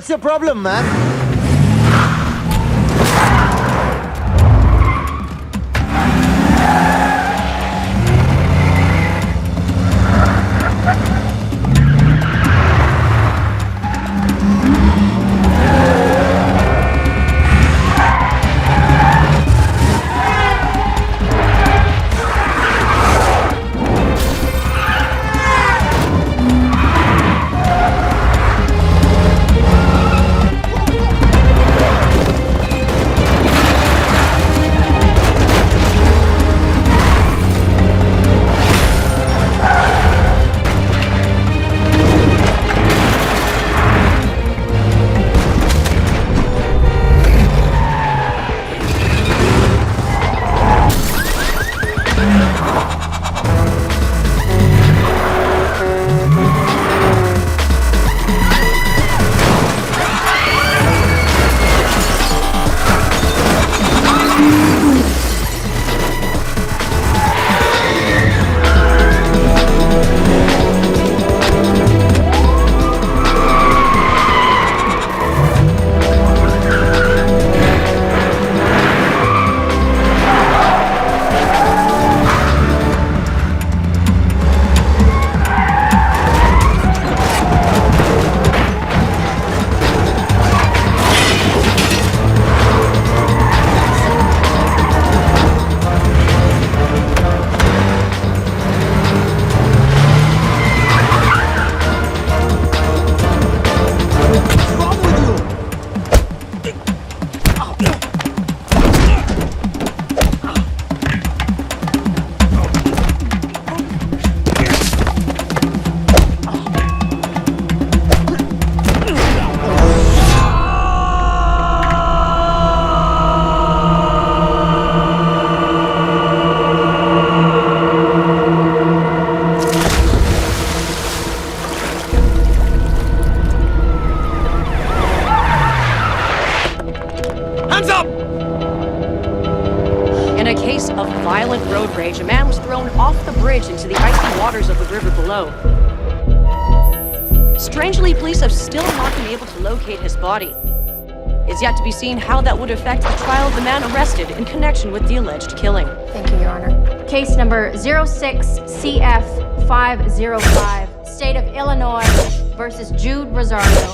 What's your problem, man? Hands up! In a case of violent road rage, a man was thrown off the bridge into the icy waters of the river below. Strangely, police have still not been able to locate his body. It's yet to be seen how that would affect the trial of the man arrested in connection with the alleged killing. Thank you, Your Honor. Case number 06-CF-505, State of Illinois versus Jude Rosario.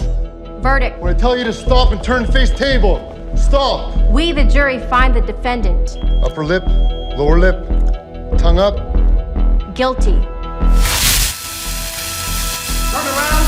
Verdict. When I tell you to stop and turn face table, stop. We, the jury, find the defendant Upper lip, lower lip, tongue up. guilty. Turn around!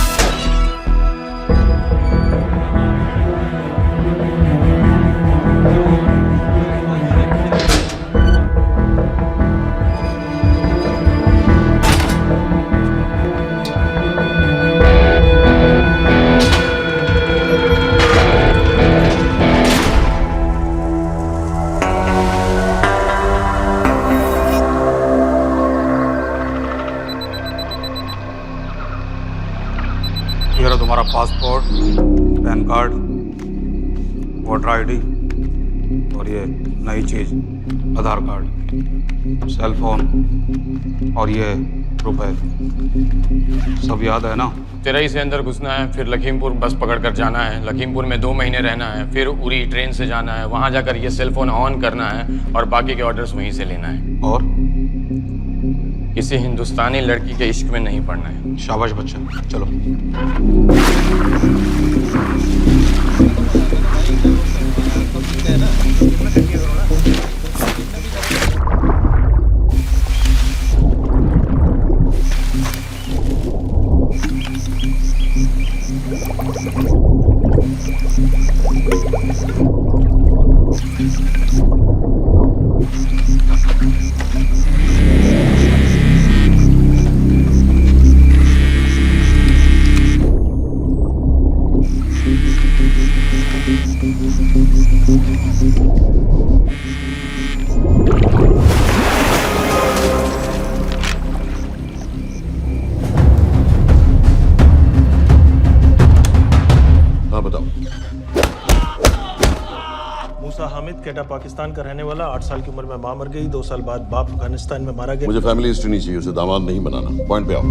ये रहा तुम्हारा passport, pan card, voter ID और ये नई चीज आधार card, cell phone और ये रुपए। सब याद है ना? तिरई से अंदर घुसना है, फिर लखीमपुर बस पकड़कर जाना है, लखीमपुर में 2 महीने रहना है, फिर उरी ट्रेन से जाना है, वहां जाकर ये सेल फोन ऑन करना है और बाकी के ऑर्डर्स वहीं से लेना है। और किसी हिंदुस्तानी लड़की के इश्क में नहीं पड़ना है। शाबाश बच्चा, चलो। कैटा पाकिस्तान का रहने वाला, 8 साल की उम्र में मां मर गई, 2 साल बाद बाप अफगानिस्तान में मारा गया। मुझे फैमिली हिस्ट्री नहीं चाहिए, उसे दामाद नहीं बनाना। पॉइंट पे आओ।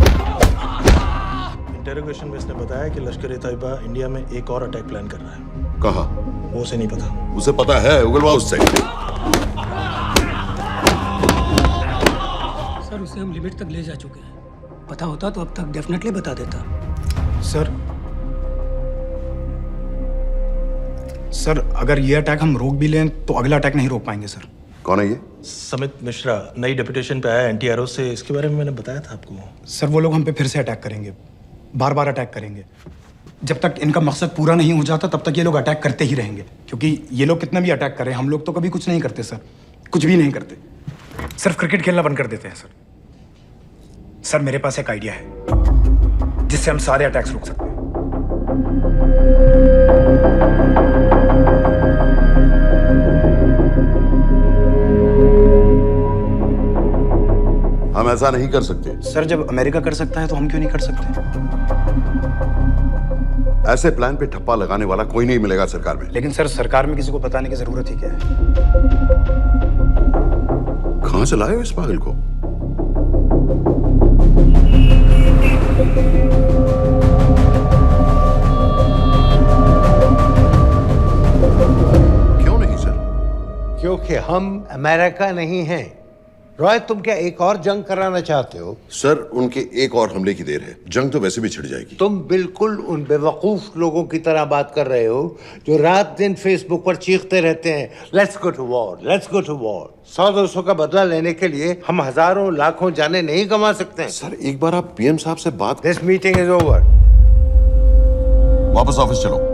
इंटेरोगेशन में इसने बताया कि लश्कर-ए-तैयबा इंडिया में एक और अटैक प्लान कर रहा है। कहा? वो उसे नहीं पता। उसे पता है, उगलवा उससे। सर उसे हम लिमिट तक ले जा चुके हैं। पता होता तो अब तक डेफिनेटली बता देता। सर अगर ये अटैक हम रोक भी लें तो अगला अटैक नहीं रोक पाएंगे सर। कौन है ये? समित मिश्रा नई डेपुटेशन पे आया एंटी-एरो से। इसके बारे में मैंने बताया था आपको। सर वो लोग हम पे फिर से अटैक करेंगे, बार बार अटैक करेंगे। जब तक इनका मकसद पूरा नहीं हो जाता तब तक ये लोग अटैक करते ही रहेंगे, क्योंकि ये लोग कितना भी अटैक करें हम लोग तो कभी कुछ नहीं करते सर, कुछ भी नहीं करते। सिर्फ क्रिकेट खेलना बंद कर देते हैं सर। सर मेरे पास एक आइडिया है जिससे हम सारे अटैक्स रोक सकते हैं। हम ऐसा नहीं कर सकते। सर जब अमेरिका कर सकता है तो हम क्यों नहीं कर सकते? ऐसे प्लान पे ठप्पा लगाने वाला कोई नहीं मिलेगा सरकार में। लेकिन सर सरकार में किसी को बताने की जरूरत ही क्या है? कहां से लाए हो इस पागल को? क्यों नहीं सर? क्योंकि हम अमेरिका नहीं हैं। रॉय तुम क्या एक और जंग कराना चाहते हो? सर उनके एक और हमले की देर है, जंग तो वैसे भी छिड़ जाएगी। तुम बिल्कुल उन बेवकूफ लोगों की तरह बात कर रहे हो जो रात दिन फेसबुक पर चीखते रहते हैं let's go to war, let's go to war. 100-200 का बदला लेने के लिए हम हजारों लाखों जाने नहीं कमा सकते हैं। सर एक बार आप पीएम साहब से बात। This meeting is over. वापस ऑफिस चलो।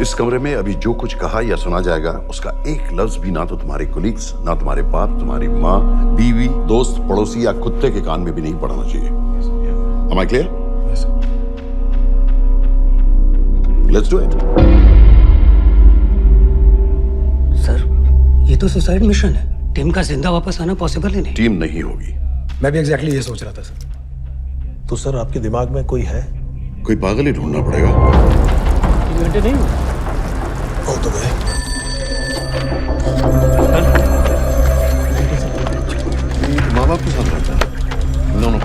इस कमरे में अभी जो कुछ कहा या सुना जाएगा उसका एक लफ्ज भी ना तो तुम्हारे कोलीग्स, ना तुम्हारे बाप, तुम्हारी माँ, बीवी, दोस्त, पड़ोसी या कुत्ते के कान में भी नहीं पड़ना चाहिए। Am I clear? Yes, sir. Let's do it. Sir ये तो सुसाइड मिशन है। टीम का जिंदा वापस आना पॉसिबल ही नहीं। टीम नहीं होगी। मैं भी एग्जैक्टली ये सोच रहा था सर। तो सर आपके दिमाग में कोई है? कोई पागल ही ढूंढना पड़ेगा। 3 घंटे नहीं हुए। हो तो गए। माँ बाप के साथ रहता है। नो नो,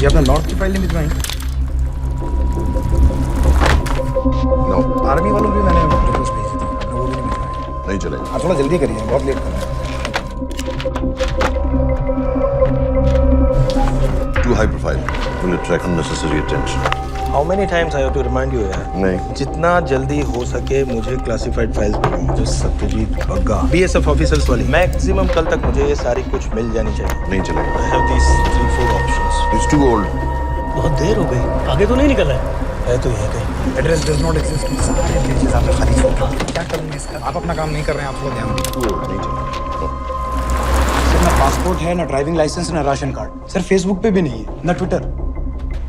ये अपना नॉर्थ की फाइल नहीं भिजवाई? नो आर्मी वालों की मैंने रिक्वेस्ट भेजी थी, आपने वो भी नहीं भिजवाई। नहीं चलेगा। आप थोड़ा जल्दी करिए, बहुत लेट कर रहे हैं। Too high profile. Will attract unnecessary attention. How many times I have to remind you यार? नहीं। जितना जल्दी हो सके मुझे क्लासिफाइड फाइल्स भेजो, जो सत्यजीत बग्गा बीएसएफ ऑफिसर्स वाली। मैक्सिमम कल तक मुझे ये सारी कुछ मिल जानी चाहिए। नहीं चलेगा। I have these 3-4 options. It's too old. बहुत देर हो गई, आगे तो नहीं निकल है। है तो यहीं कहीं। Address does not exist. सारे पेजेस आपने खाली छोड़ दिए। क्या करूंगे इसका? आप अपना काम नहीं कर रहे हैं, आप थोड़ा ध्यान दीजिए। Too old. नहीं चलेगा। सर ना पासपोर्ट है, ना ड्राइविंग लाइसेंस, ना राशन कार्ड। सर फेसबुक पे भी नहीं है, ना ट्विटर।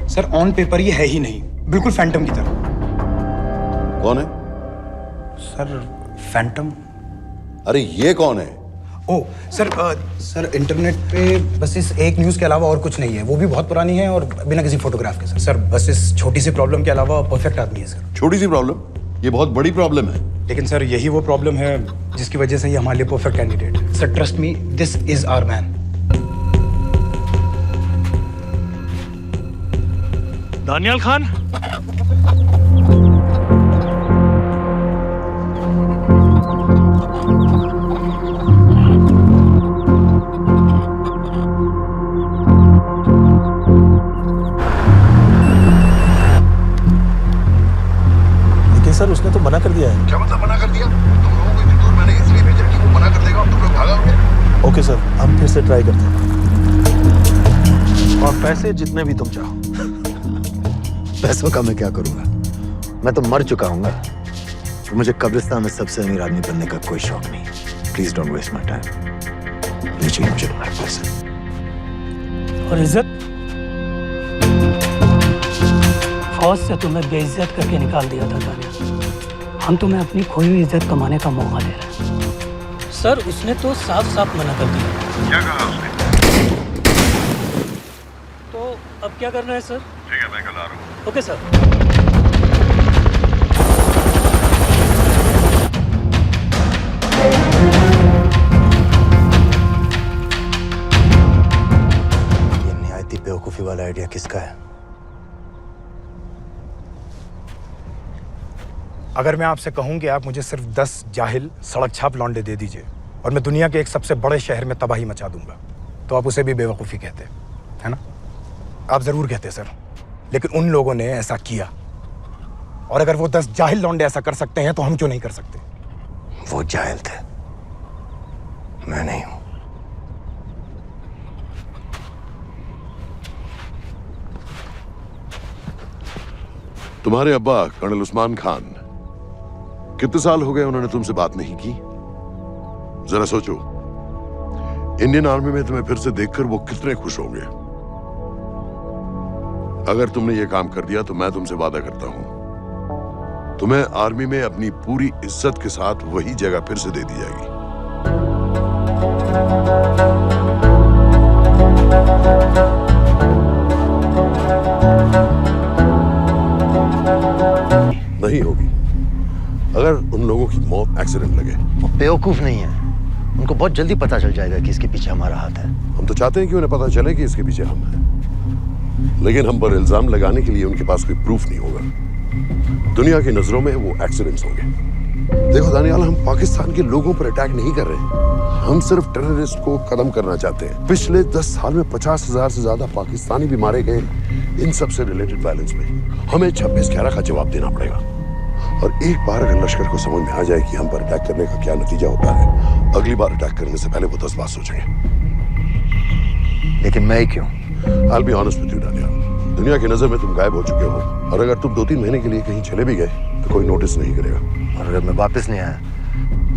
सर ऑन पेपर ये है ही नहीं, बिल्कुल फैंटम की तरह। कौन है? Sir Phantom? अरे ये कौन है? ओ सर सर इंटरनेट पे बस इस एक न्यूज़ के अलावा और कुछ नहीं है, वो भी बहुत पुरानी है और बिना किसी फोटोग्राफ के। सर बस इस छोटी सी प्रॉब्लम के अलावा परफेक्ट आदमी है सर। छोटी सी प्रॉब्लम? ये बहुत बड़ी प्रॉब्लम है। लेकिन सर यही वो प्रॉब्लम है जिसकी वजह से ये हमारे लिए परफेक्ट कैंडिडेट है। Sir trust me, this is our man. Daniyal Khan. लेकिन सर उसने तो मना कर दिया है। क्या मतलब मना कर दिया? तुम लोगों को इतनी दूर मैंने इसलिए भेजा कि वो मना कर देगा और तुम लोग भागोगे। ओके सर, हम फिर से ट्राई करते हैं। और पैसे जितने भी तुम चाहो। पैसों का मैं क्या करूंगा? मैं तो मर चुका हूँ। तो मुझे कब्रिस्तान में सबसे अमीर आदमी बनने का कोई शौक नहीं। Please don't waste my time. लीजिए मुझे तुम्हारे पैसे। और इज्जत? फौज से तुम्हें बेइज्जत करके निकाल दिया था दानिया। हम तुम्हें अपनी खोई हुई इज्जत कमाने का मौका दे रहे हैं। सर उसने तो साफ साफ मना कर दिया। क्या कहा उसने? तो अब क्या करना है सर? ठीक है, मैं कल आ रहा हूँ। Okay sir. आइडिया किसका है? अगर मैं आपसे कहूं कि आप मुझे सिर्फ 10 जाहिल सड़क छाप लौंडे दे दीजिए और मैं दुनिया के एक सबसे बड़े शहर में तबाही मचा दूंगा, तो आप उसे भी बेवकूफ़ी कहते, है ना? आप ज़रूर कहते सर, लेकिन उन लोगों ने ऐसा किया। और अगर वो 10 जाहिल लौंडे ऐसा कर सकते हैं तो हम क्यों नहीं कर सकते? वो जाहिल थे, मैं नहीं हूं। तुम्हारे अब्बा कर्नल उस्मान खान, कितने साल हो गए उन्होंने तुमसे बात नहीं की? जरा सोचो, इंडियन आर्मी में तुम्हें फिर से देखकर वो कितने खुश होंगे। अगर तुमने ये काम कर दिया तो मैं तुमसे वादा करता हूं, तुम्हें आर्मी में अपनी पूरी इज्जत के साथ वही जगह फिर से दे दी जाएगी। नहीं होगी। अगर उन लोगों की मौत एक्सीडेंट लगे। वो बेवकूफ नहीं है, उनको बहुत जल्दी पता चल जाएगा कि इसके पीछे हमारा हाथ है। हम तो चाहते हैं कि उन्हें पता चले कि इसके पीछे हम हैं, लेकिन हम पर इल्जाम लगाने के लिए उनके पास कोई प्रूफ नहीं होगा। दुनिया की नजरों में वो एक्सीडेंट्स होंगे। देखो दानियाल, हम पाकिस्तान के लोगों पर अटैक नहीं कर रहे, हम सिर्फ टेररिस्ट को खत्म करना चाहते हैं। पिछले 10 साल में 50,000 से ज्यादा पाकिस्तानी भी मारे गए इन सब से रिलेटेड वायलेंस में। हमें 26/11 का जवाब देना पड़ेगा। और एक बार अगर लश्कर को समझ में आ जाए कि हम पर अटैक करने का क्या नतीजा होता है, अगली बार अटैक करने से पहले वो 10 बार सोचेंगे। लेकिन मैं क्यों? I'll be honest with you, Daniyal, दुनिया की नजर में तुम गायब हो चुके हो, और अगर तुम 2-3 महीने के लिए कहीं चले भी गए तो कोई नोटिस नहीं करेगा। और अगर मैं वापस नहीं आया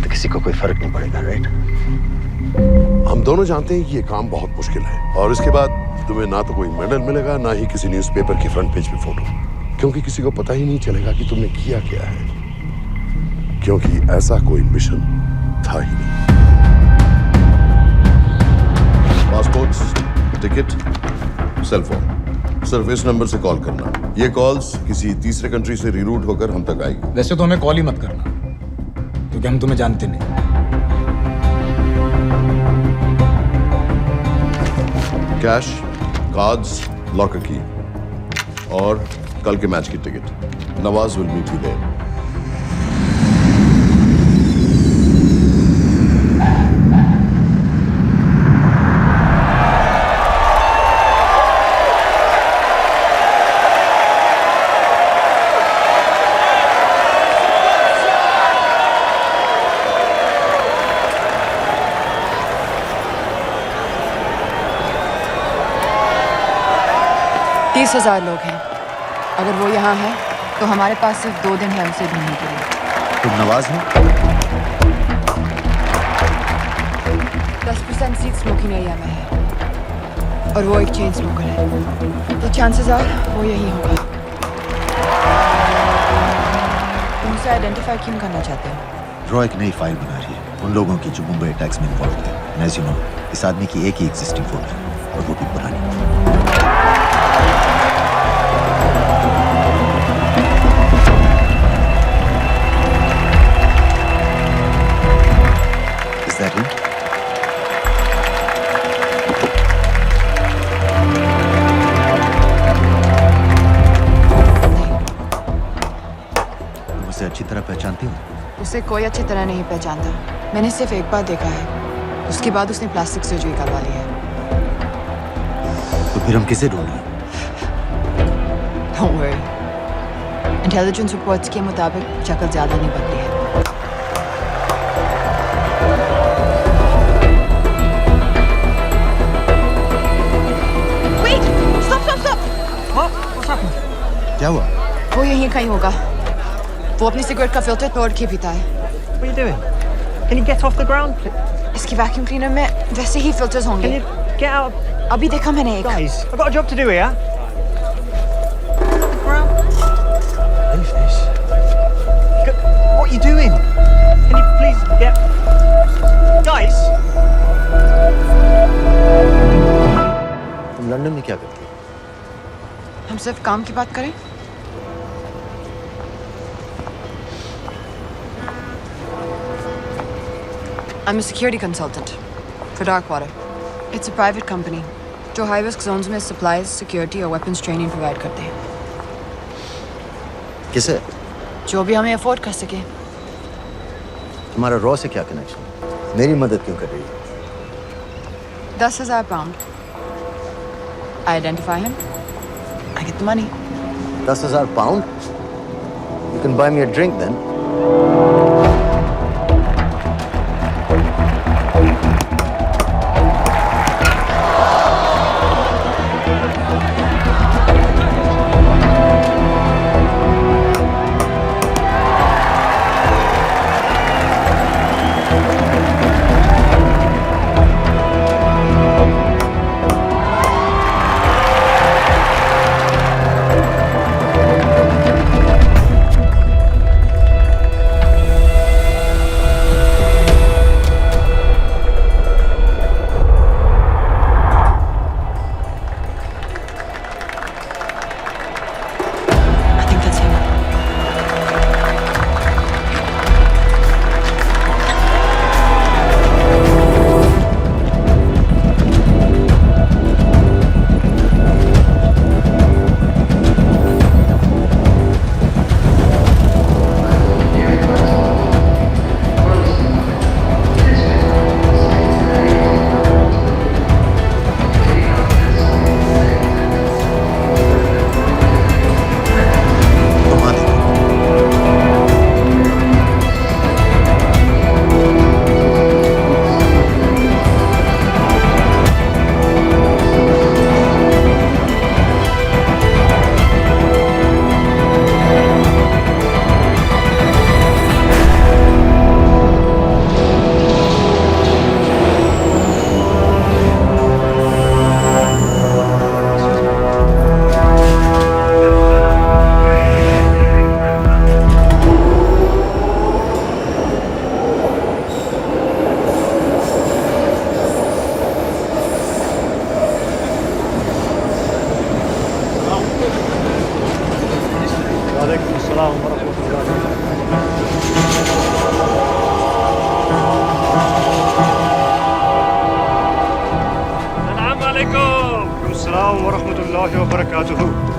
तो किसी को कोई फर्क नहीं पड़ेगा, राइट? हम दोनों जानते हैं कि ये काम बहुत मुश्किल है, और इसके बाद तुम्हें ना तो कोई मेडल मिलेगा, ना ही किसी न्यूज़पेपर की फ्रंट पेज पे फोटो, क्योंकि किसी को पता ही नहीं चलेगा कि तुमने किया क्या है, क्योंकि ऐसा कोई मिशन था ही नहीं। पासपोर्ट्स, टिकट, सेल फोन, सिर्फ इस नंबर से कॉल करना। ये कॉल्स किसी तीसरे कंट्री से रीरूट होकर हम तक आएगी। वैसे तो हमें कॉल ही मत करना, क्योंकि हम तुम्हें जानते नहीं। कैश, कार्ड्स, लॉकर की और कल के मैच की ticket. Nawaz will meet you there. तीस 30,000 लोग हैं। अगर वो यहाँ है तो हमारे पास सिर्फ 2 दिन है उसे ढूंढने के लिए। तुम नवाज हो? 10% सीट स्मोकिंग एरिया में है और वो एक चेन स्मोकर है, तो चांसेस आर वो यही होगा। तुम उसे आइडेंटिफाई क्यों करना चाहते हो? रॉ एक नई फाइल बना रही है उन लोगों की जो मुंबई अटैक्स में इन्वॉल्व थे। एज यू नो, इस आदमी की एक ही एग्जिस्टिंग फोन है और वो भी पुरानी। अच्छी तरह पहचानती हूँ? उसे कोई अच्छी तरह नहीं पहचानता। मैंने सिर्फ एक बार देखा है, उसके बाद उसने प्लास्टिक सर्जरी करवा ली है। तो फिर हम किसे ढूंढ रहे हैं? Don't worry. इंटेलिजेंस रिपोर्ट्स के मुताबिक शक्ल ज्यादा नहीं बदली है। Wait! Stop! क्या हुआ? वो यहीं कहीं होगा। वो अपनी सिगरेट का फिल्टर तोड़ के पीता है। What are you doing? Can you get off the ground? इसकी वैक्यूम क्लीनर में वैसे ही फिल्टर्स होंगे। Can you get out? अभी देखा मैंने एक। Guys, I've got a job to do here. Leave this. What are you doing? Can you please get... Guys! तुम London में क्या करती हो? हम सिर्फ काम की बात करें? I'm a security consultant for Darkwater. It's a private company. जो हाई रिस्क जोन्स में सप्लाईज, सिक्योरिटी और वेपन्स ट्रेनिंग प्रोवाइड करते हैं। किसे? जो भी हमें अफोर्ड कर सके। तुम्हारा रॉ से क्या कनेक्शन? मेरी मदद क्यों कर रही है? 10,000 pound. I identify him. I get the money. 10,000 pound? You can buy me a drink then.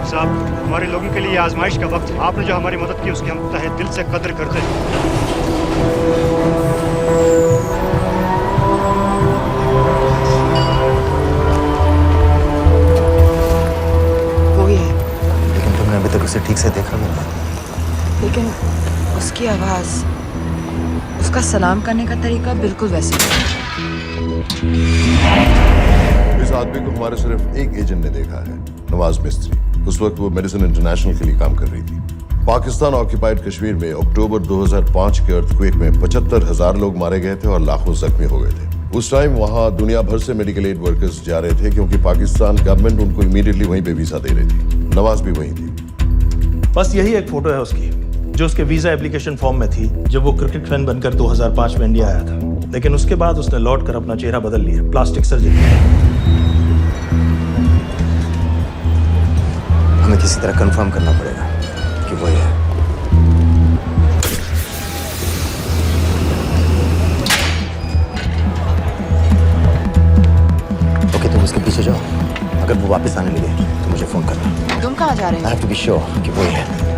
साहब, हमारे लोगों के लिए आजमाइश का वक्त है। आपने जो हमारी मदद की उसकी हम तहे दिल से कदर करते हैं। वो ही है, लेकिन तुमने अभी तक उसे ठीक से देखा भी नहीं। लेकिन उसकी आवाज, उसका सलाम करने का तरीका बिल्कुल वैसे ही। इस आदमी को हमारे सिर्फ एक एजेंट ने देखा है, नवाज मिस्त्री। उस वक्त वो मेडिसिन इंटरनेशनल के लिए काम कर रही थी। पाकिस्तान ऑक्यूपाइड कश्मीर में अक्टूबर 2005 के अर्थक्वेक में 75,000 लोग मारे गए थे और लाखों जख्मी हो गए थे। उस टाइम वहां दुनिया भर से मेडिकल एड वर्कर्स जा रहे थे क्योंकि पाकिस्तान गवर्नमेंट उनको इमीडिएटली वहीं पे वीजा दे रही थी। नवाज भी वहीं थी। बस यही एक फोटो है उसकी, जो उसके वीजा एप्लीकेशन फॉर्म में थी जब वो क्रिकेट फैन बनकर 2005 में इंडिया आया था। लेकिन उसके बाद उसने लौट कर अपना चेहरा बदल लिया, प्लास्टिक सर्जरी। हमें किसी तरह कंफर्म करना पड़ेगा कि वो है। ओके, तुम उसके पीछे जाओ। अगर वो वापस आने लगे तो मुझे फोन करना। तुम कहाँ जा रहे हो? I have to be sure कि वो है।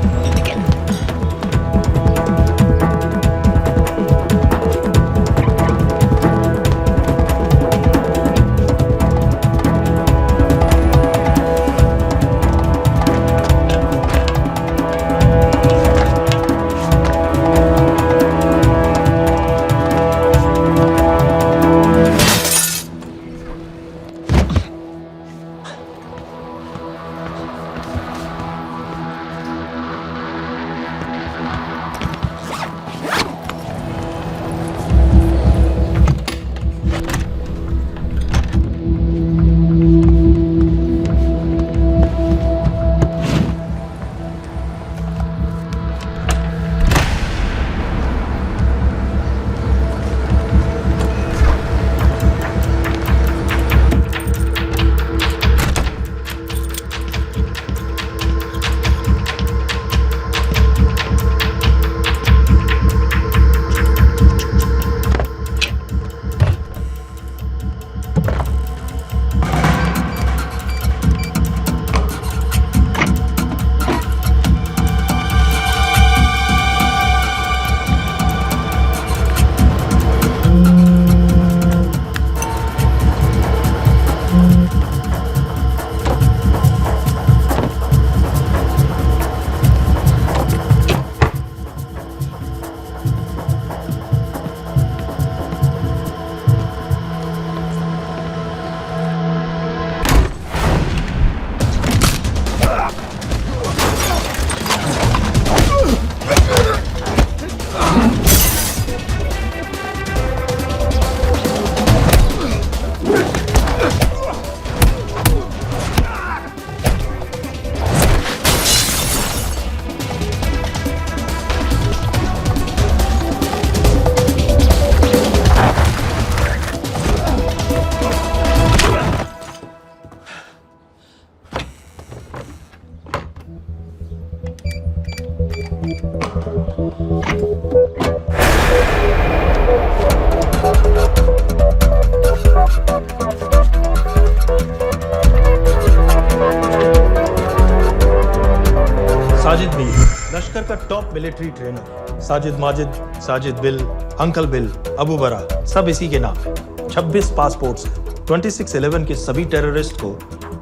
Military trainer Sajid Majid, Sajid bill, uncle bill, Abu बरा, सब इसी के नाम है। 26 पासपोर्ट्स हैं। 26/11 के सभी टेररिस्ट को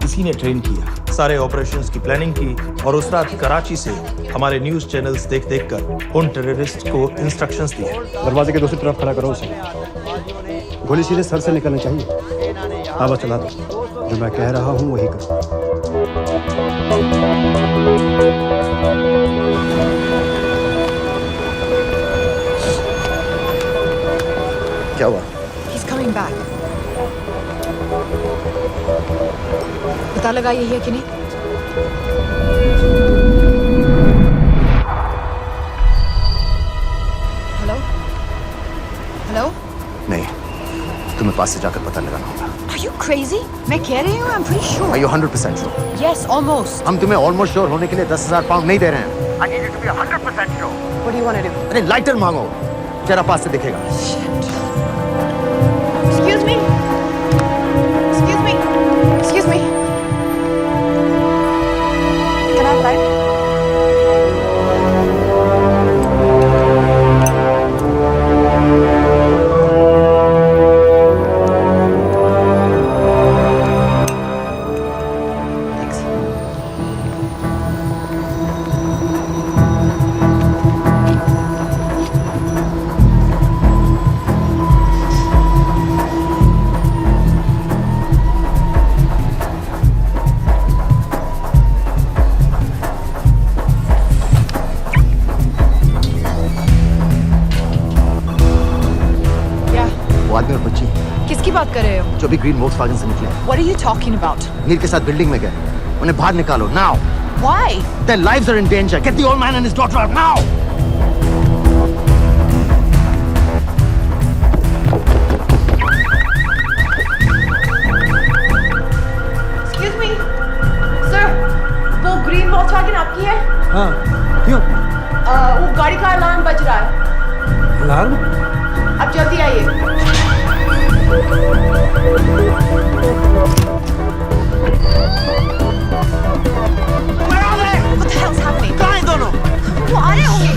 इसी ने ट्रेन किया, सारे ऑपरेशंस की प्लानिंग की और उस रात कराची से हमारे न्यूज चैनल्स देख देख कर उन टेररिस्ट को इंस्ट्रक्शंस दिए। दरवाजे के दूसरी तरफ खड़ा करो उसे। गोली सीधे सर से निकलनी चाहिए। आवाज चला दो, जो मैं कह रहा हूँ वही करो। क्या हुआ? He's coming back. पता लगा यही है कि नहीं? हेलो? हेलो? नहीं, तुम्हें पास से जाकर पता लगाना होगा। Are you crazy? मैं कह रही हूँ, I'm pretty sure. Are you 100% sure? Yes, almost. हम तुम्हें ऑलमोस्ट श्योर होने के लिए 10,000 पाउंड नहीं दे रहे हैं। I need you to be 100% sure. What do you want to do? अरे लाइटर मांगो, जरा पास से दिखेगा। Excuse me. Excuse me. Excuse me. Can I have light? किसकी बात कर रहे हो? जो भी ग्रीन वोक्सवैगन से निकले। What are you talking about? नीर के साथ बिल्डिंग में गए, उन्हें बाहर निकालो now. Why? Their lives are in danger. Get the old man and his daughter out now. Excuse me, sir. वो ग्रीन वोक्सवैगन आपकी है? हाँ, क्यों? वो गाड़ी का अलार्म बज रहा है। अलार्म? आप जल्दी आइए। Where are they? What the hell's happening? कहाँ हैं दोनों? वो आ रहे होंगे।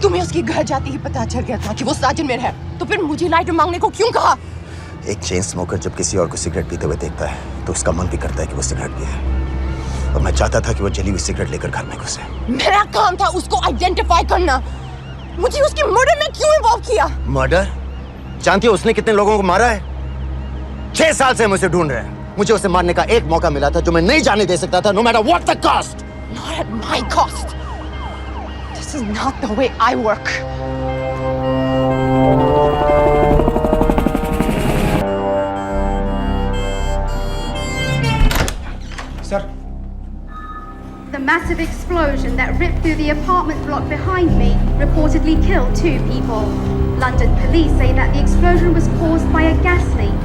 तुम्हें उसके घर जाते ही पता चल गया था कि वो साजन में है, तो फिर मुझे लाइटर मांगने को क्यों कहा? एक चेन स्मोकर जब किसी और को सिगरेट पीते हुए देखता है तो उसका मन भी करता है कि वो सिगरेट पिए, और मैं चाहता था कि वो जली हुई सिगरेट लेकर घर में घुसे। मेरा काम था उसको आइडेंटिफाई करना। मुझे उसके मर्डर में क्यों इन्वॉल्व किया? मर्डर? जानती हो उसने कितने लोगों को मारा है? 6 साल से हम उसे ढूंढ रहे हैं। मुझे उसे मारने का एक मौका मिला था जो मैं नहीं जाने दे सकता था, no matter what the cost. Not at my cost. This is not the way I work. Sir. The massive explosion that ripped through the apartment block behind me reportedly killed 2 people. London police say that the explosion was caused by a gas leak.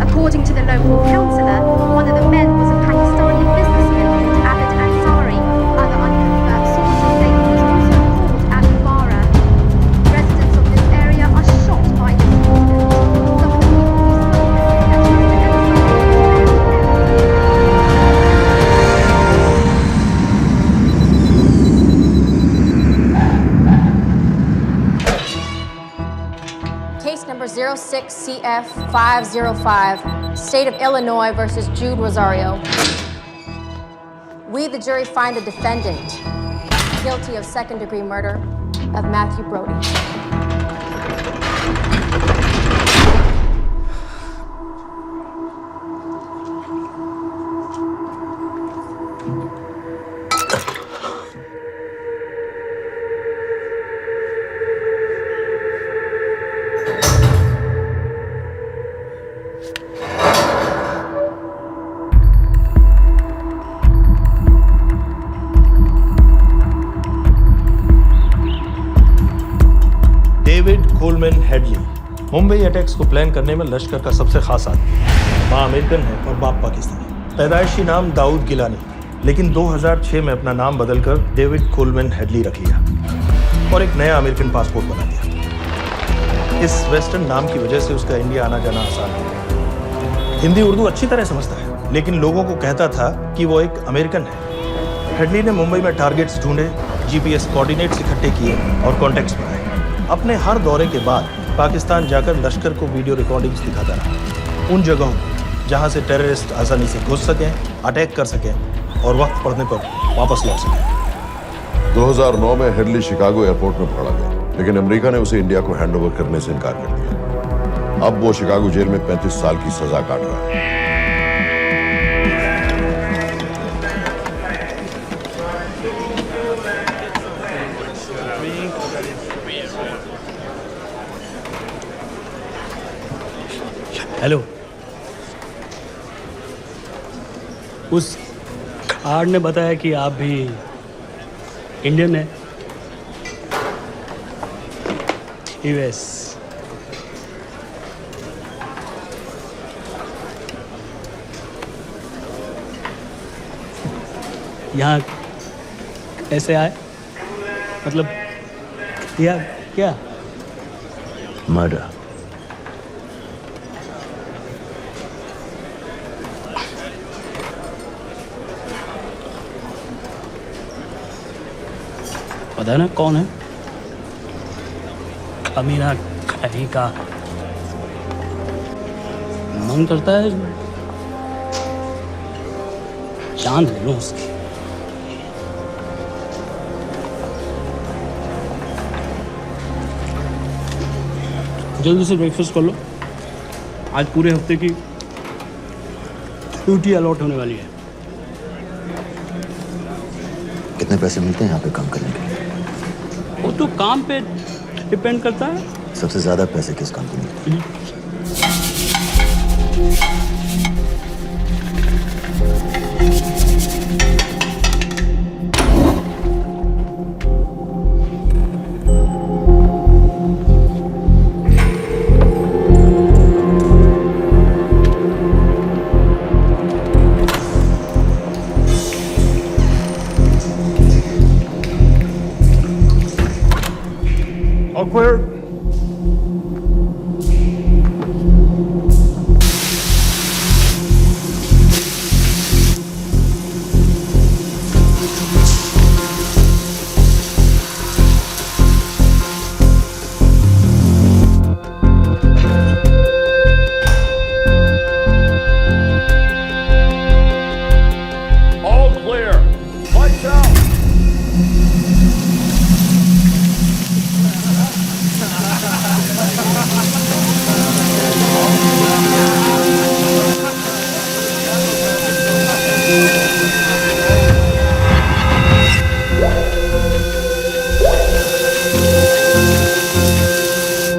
According to the local councillor, one of the men was a Pakistani businessman called Abid Ansari. Other unconfirmed sources say he was also called Abu Bara. Residents of this area are shocked by this incident. Some of the people we 26CF505, State of Illinois versus Jude Rosario. We, the jury, find the defendant guilty of second-degree murder of Matthew Brody. David Coleman Headley Mumbai attacks को plan करने में लश्कर का सबसे खास आदमी। माँ American है और बाप पाकिस्तानी। पैदाइशी नाम दाऊद गिलानी, लेकिन 2006 में अपना नाम बदलकर डेविड कोलमैन हेडली रख लिया और एक नया अमेरिकन पासपोर्ट बना लिया। इस वेस्टर्न नाम की वजह से उसका इंडिया आना जाना आसान है। हिंदी उर्दू अच्छी तरह समझता है, लेकिन लोगों को कहता था कि वो एक अमेरिकन है। हेडली ने मुंबई में टारगेट्स ढूंढे, जीपीएस कोऑर्डिनेट्स इकट्ठे किए और कॉन्टैक्ट्स बनाए। अपने हर दौरे के बाद पाकिस्तान जाकर लश्कर को वीडियो रिकॉर्डिंग्स दिखाता रहा, उन जगहों जहां से टेररिस्ट आसानी से घुस सकें, अटैक कर सकें और वक्त पड़ने पर वापस लौट सकें। 2009 में हेडली शिकागो एयरपोर्ट में पकड़ा गया, लेकिन अमेरिका ने उसे इंडिया को हैंडओवर करने से इनकार कर दिया। अब वो शिकागो जेल में 35 साल की सजा काट रहा है। हेलो, उस कार्ड ने बताया कि आप भी इंडियन हैं। यूएस। यहाँ कैसे आए? मतलब किया क्या? मर्डर। पता ना कौन है? कमीना कहीं का। मन करता है जान ले लो उसकी। जल्दी से ब्रेकफास्ट कर लो, आज पूरे हफ्ते की ड्यूटी अलॉट होने वाली है। कितने पैसे मिलते हैं यहाँ पे काम करने के लिए? वो तो काम पे डिपेंड करता है। सबसे ज्यादा पैसे किस काम को मिलते हैं? All clear? All clear. Lights out.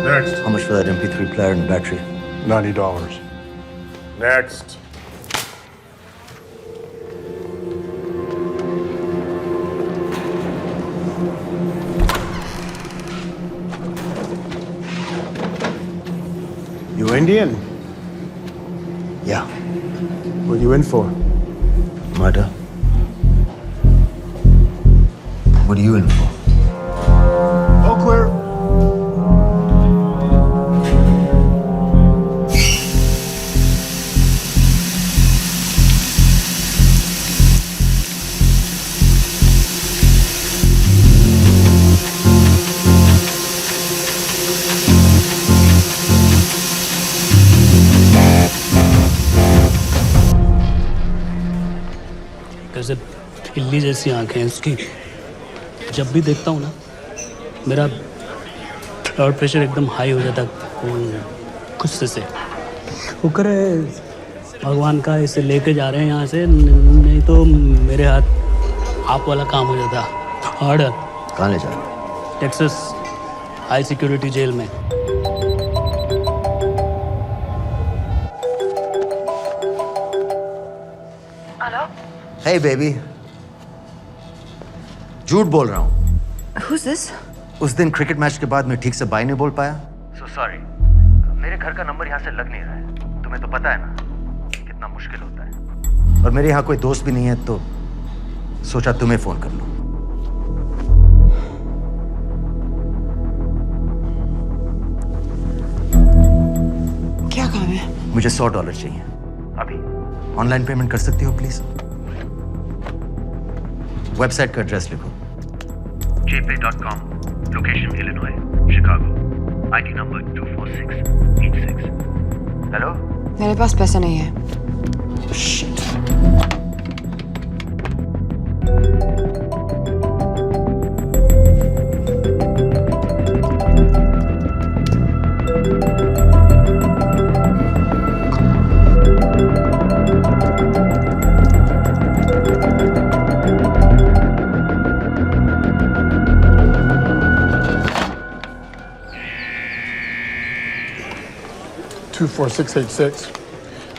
Next. How much for that MP3 player and battery? $90. Next. You Indian? Yeah. What are you in for? Murder. What are you in for? All clear? जैसे इल्ली जैसी आंखें हैं उसकी। जब भी देखता हूँ ना मेरा ब्लड प्रेशर एकदम हाई हो जाता गुस्से से। शुक्र है भगवान का इसे लेके जा रहे हैं यहाँ से, नहीं तो मेरे हाथ आप वाला काम हो जाता। ऑर्डर कहाँ ले जा रहे हो? टेक्सास हाई सिक्योरिटी जेल में। Hey baby, झूठ बोल रहा हूँ। Who's this? उस दिन क्रिकेट मैच के बाद मैं ठीक से बाय नहीं बोल पाया। So sorry. मेरे घर का नंबर यहाँ से लग नहीं रहा है। तुम्हें तो पता है ना कितना मुश्किल होता है। और मेरे यहाँ कोई दोस्त भी नहीं है तो सोचा तुम्हें फोन कर लूं। क्या काम है? मुझे $100 चाहिए अभी। ऑनलाइन पेमेंट कर सकती हो प्लीज? वेबसाइट का एड्रेस लिखो। jpay.com, location Illinois, Chicago, ID number 24686. Hello? मेरे पास पैसा नहीं है। Shit.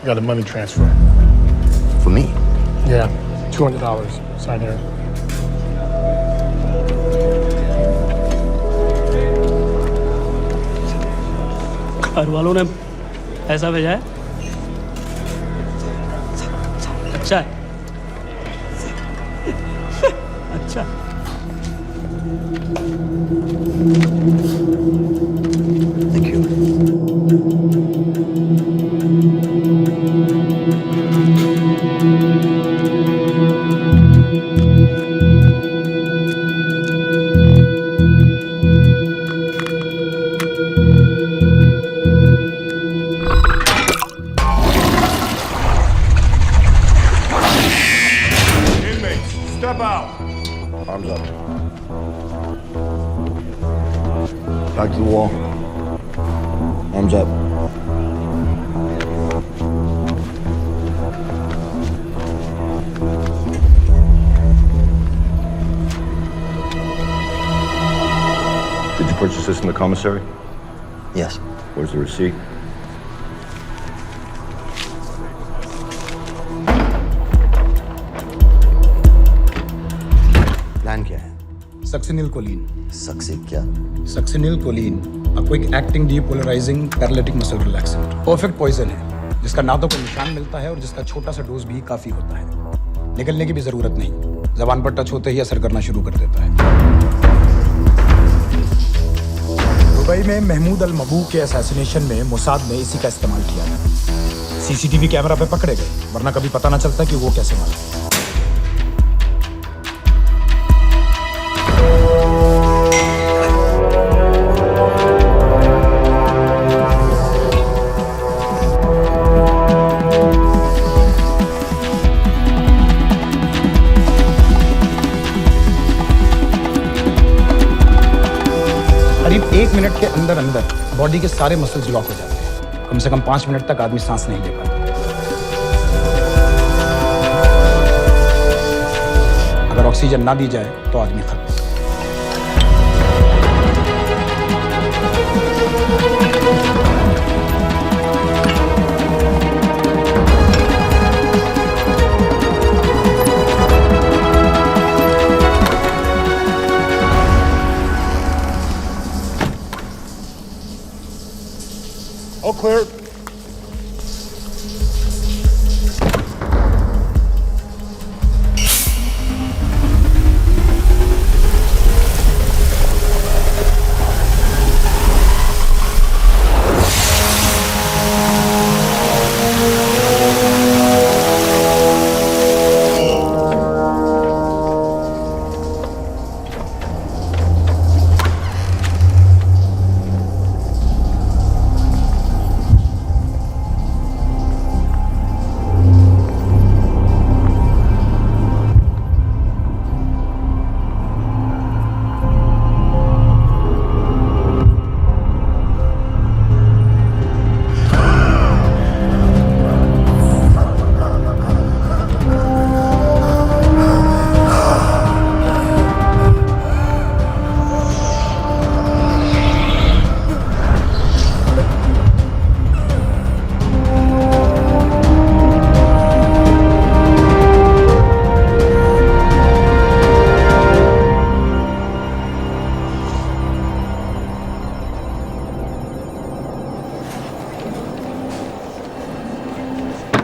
I got a money transfer. For me? Yeah, $200. Sign here. घर वालों ने पैसा भेजा है? अच्छा है। अच्छा। Thank you. Step out. Arms up. Back to the wall. Arms up. Did you purchase this in the commissary? Yes. Where's the receipt? Plan क्या है? Succinylcholine. सक्सी क्या? Succinylcholine, a quick acting depolarizing paralytic muscle relaxant। Perfect poison है जिसका ना तो कोई निशान मिलता है और जिसका छोटा सा डोज भी काफी होता है। निकलने की भी जरूरत नहीं, जबान पर टच होते ही असर करना शुरू कर देता है। दुबई में महमूद अल मबू के असैसिनेशन में मोसाद ने इसी का इस्तेमाल किया था। सीसीटीवी कैमरा पे पकड़े गए, वरना कभी पता ना चलता कि वो कैसे मारा। करीब 1 मिनट के अंदर अंदर बॉडी के सारे मसल्स लॉक हो जाते हैं। कम से कम 5 मिनट तक आदमी सांस नहीं ले पाता। अगर ऑक्सीजन ना दी जाए तो आदमी खत्म। All clear.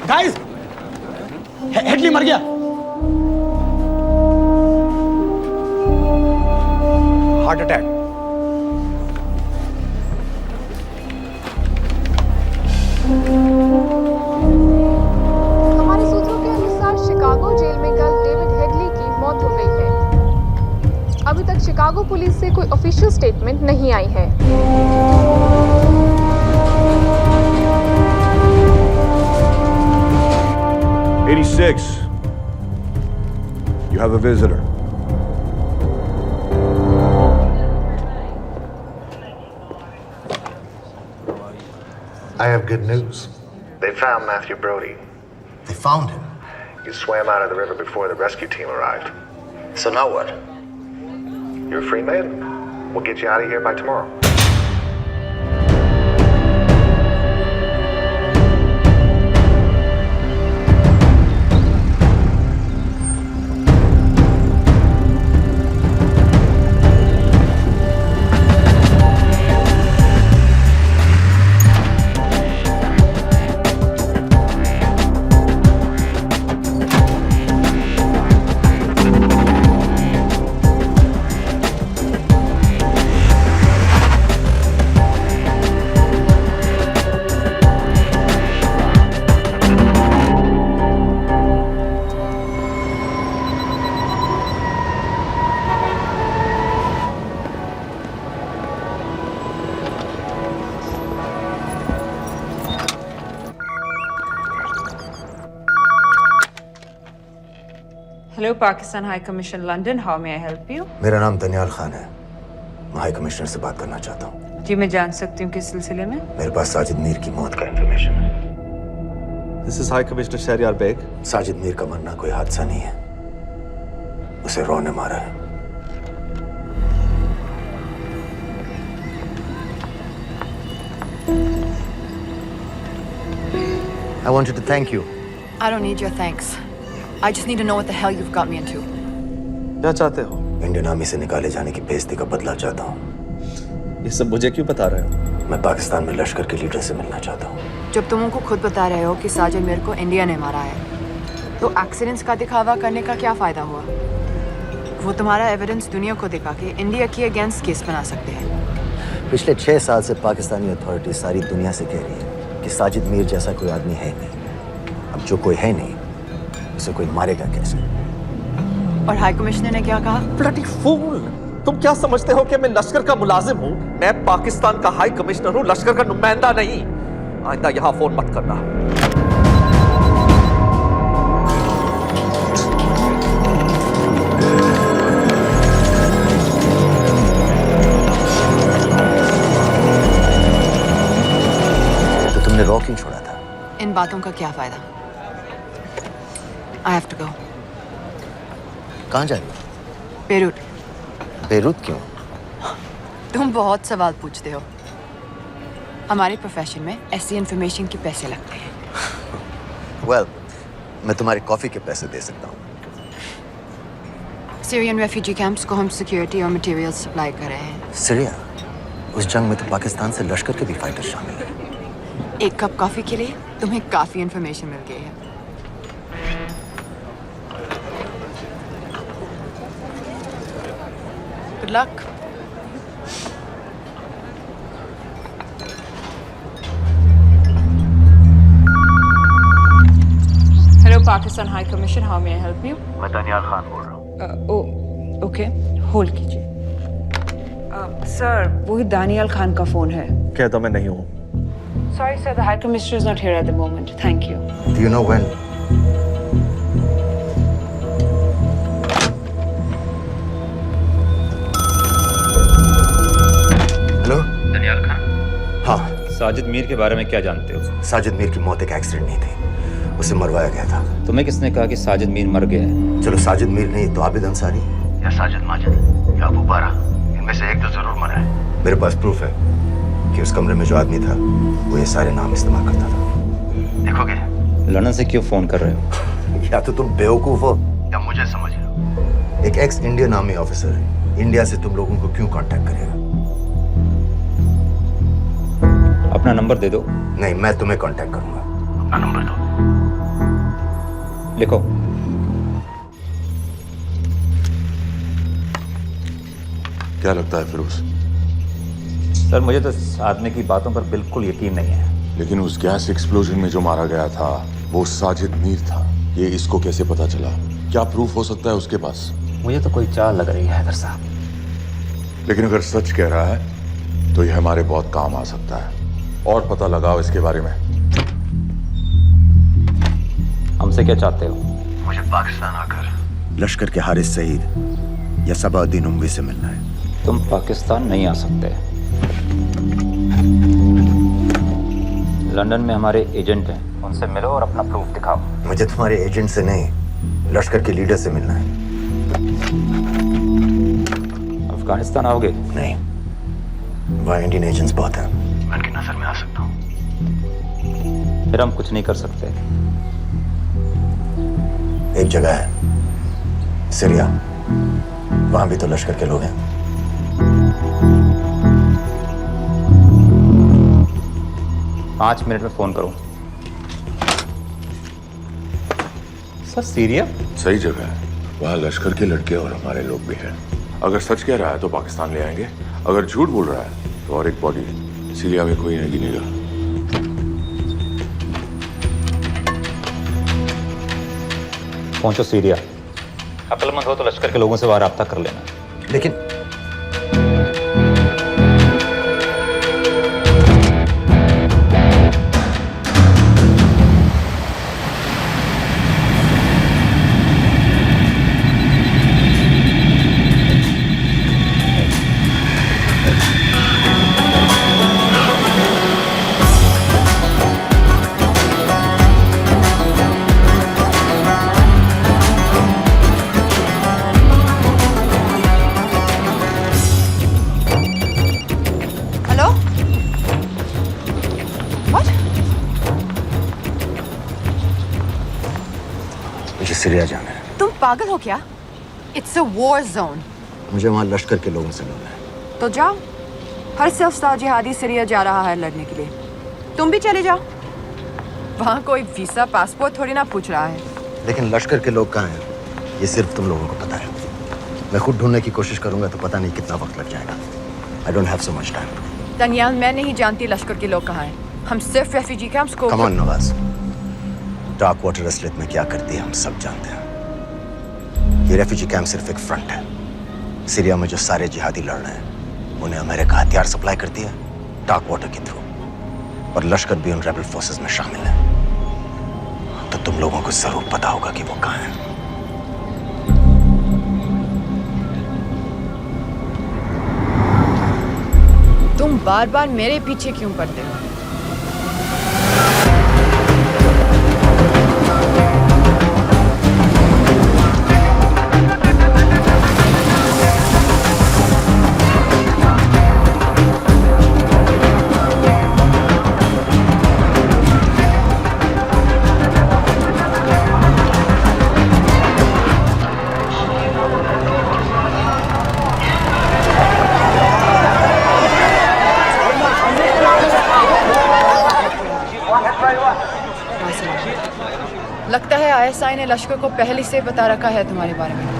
गाइस, हेडली मर गया। Heart attack. हमारे सूत्रों के अनुसार शिकागो जेल में कल डेविड हेडली की मौत हो गई है। अभी तक शिकागो पुलिस से कोई ऑफिशियल स्टेटमेंट नहीं आई है। You have a visitor. I have good news. They found Matthew Brody. They found him. He swam out of the river before the rescue team arrived. So now what? You're a free man. We'll get you out of here by tomorrow. Hello, Pakistan High Commission, London. How may I help you? मेरा नाम दनियाल खान है। मैं high commissioner से बात करना चाहता हूँ। जी, मैं जान सकती हूँ किस सिलसिले में? मेरे पास साजिद मीर की मौत का इंफॉर्मेशन है। This is High Commissioner Shahryar Baig. Sajid Mir का मरना कोई हादसा नहीं है। उसे रॉ ने मारा है। I wanted to thank you. I don't need your thanks. I just need to know what the hell you've got me into. क्या चाहते हो? इंडियन आर्मी से निकाले जाने की बेइज्जती का बदला चाहता हूँ। ये सब मुझे क्यों बता रहे हो? मैं पाकिस्तान में लश्कर के लीडर से मिलना चाहता हूँ। जब तुम उनको खुद बता रहे हो कि साजिद मीर को इंडिया ने मारा है, तो एक्सीडेंट्स का दिखावा करने का क्या फायदा हुआ? वो तुम्हारा एविडेंस दुनिया को दिखा के इंडिया के अगेंस्ट केस बना सकते हैं। पिछले 6 साल से पाकिस्तानी अथॉरिटी सारी दुनिया से कह रही है कि साजिद मीर जैसा कोई आदमी है नहीं। अब जो कोई है नहीं, उसे कोई मारेगा कैसे? और हाई कमिश्नर ने क्या कहा? Bloody fool! तुम क्या समझते हो कि मैं लश्कर का मुलाजिम हूँ? मैं पाकिस्तान का हाई कमिश्नर हूँ, लश्कर का नुमाइंदा नहीं। आइंदा यहाँ फोन मत करना। तो तुमने रॉ क्यों छोड़ा था? इन बातों का क्या फायदा? I have to go. कहाँ जा रही हो? बेरूट। बेरूत क्यों? तुम बहुत सवाल पूछते हो। हमारे प्रोफेशन में ऐसी इन्फॉर्मेशन के पैसे लगते हैं। Well, मैं तुम्हारी कॉफी के पैसे दे सकता हूँ। सीरियन रेफ्यूजी कैंप्स को हम सिक्योरिटी और मटेरियल सप्लाई कर रहे हैं। सीरिया? उस जंग में तो पाकिस्तान से लश्कर के भी फाइटर शामिल हैं। एक कप कॉफी के लिए तुम्हें काफी इन्फॉर्मेशन मिल गई है। Good luck. Hello, Pakistan High Commission. How may I help you? मैं दनियाल खान बोल रहा हूँ। Okay. Hold कीजिए। Sir, वही दानियाल खान का फोन है। कहता मैं नहीं हूँ। Sorry, sir. The High Commissioner is not here at the moment. Thank you. Do you know when? Hello? Daniyal Khan. हाँ। साजिद मीर के बारे में क्या जानते हो? साजिद मीर की मौत एक एक्सीडेंट नहीं थी, उसे मरवाया गया था। तुम्हें किसने कहा कि साजिद मीर मर गया है? चलो साजिद मीर नहीं तो आबिद अंसारी या साजिद माजिद या अबू बारा, इनमें से एक तो जरूर मरा है। मेरे पास प्रूफ है कि उस कमरे में जो आदमी था वो ये सारे नाम इस्तेमाल करता था। देखोगे? लंदन से क्यों फोन कर रहे हो? या तो तुम बेवकूफ हो या मुझे समझ रहे हो। एक एक्स इंडियन आर्मी ऑफिसर है, इंडिया से तुम लोगों को क्यों कांटेक्ट करेगा? अपना नंबर दे दो। नहीं, मैं तुम्हें कांटेक्ट करूंगा। अपना नंबर दो। लिखो। क्या लगता है फिरोज? सर मुझे तो इस आदमी की बातों पर बिल्कुल यकीन नहीं है। लेकिन उस गैस एक्सप्लोजन में जो मारा गया था वो साजिद मीर था। ये इसको कैसे पता चला? क्या प्रूफ हो सकता है उसके पास? मुझे तो कोई चाल लग रही है हैदर साहब। लेकिन अगर सच कह रहा है तो ये हमारे बहुत काम आ सकता है। और पता लगाओ इसके बारे में। हमसे क्या चाहते हो? मुझे पाकिस्तान आकर लश्कर के हारिस सईद या सबाउद्दीन उमवी से मिलना है। तुम पाकिस्तान नहीं आ सकते। लंदन में हमारे एजेंट हैं, उनसे मिलो और अपना प्रूफ दिखाओ। मुझे तुम्हारे एजेंट से नहीं, लश्कर के लीडर से मिलना है। अफगानिस्तान आओगे? नहीं, वहाँ इंडियन एजेंट्स बहुत हैं। मैं उनकी नजर में आ सकता हूँ। फिर हम कुछ नहीं कर सकते। एक जगह है सीरिया, वहां भी तो लश्कर के लोग हैं। पाँच मिनट में फोन करो। सर सीरिया सही जगह है, वहाँ लश्कर के लड़के और हमारे लोग भी हैं। अगर सच कह रहा है तो पाकिस्तान ले आएंगे, अगर झूठ बोल रहा है तो और एक बॉडी सीरिया में कोई नहीं गिनेगा। पहुंचो सीरिया। अक्लमंद हो तो लश्कर के लोगों से वहां राब्ता कर लेना। लेकिन सीरिया जाना है। तुम पागल हो क्या? It's a war zone. मुझे वहाँ लश्कर के लोगों से मिलना है। तो जाओ। हर सफ्तार जिहादी सीरिया जा रहा है लड़ने के लिए। तुम भी चले जाओ। वहाँ कोई वीसा पासपोर्ट थोड़ी ना पूछ रहा है। लेकिन लश्कर के लोग कहाँ हैं ये सिर्फ तुम लोगों को पता है। मैं खुद ढूंढने की कोशिश करूंगा तो पता नहीं कितना वक्त लग जाएगा। I don't have so much time. Daniyal, मैं नहीं जानती लश्कर के लोग कहाँ हैं। हम सिर्फ रेफ्यूजी कैंप्स को। Come on Nawaz, dark water असलियत में क्या करती है हम सब जानते हैं। ये रेफ्यूजी कैंप सिर्फ एक फ्रंट है। सीरिया में जो सारे जिहादी लड़ रहे हैं उन्हें अमेरिका हथियार सप्लाई करती है डार्क वाटर के थ्रू, और लश्कर भी उन रेबल फोर्सेस में शामिल है। तो तुम लोगों को जरूर पता होगा कि वो कहाँ है। तुम बार बार मेरे पीछे क्यों पड़ते हो? लगता है आईएसआई ने लश्कर को पहले से बता रखा है तुम्हारे बारे में।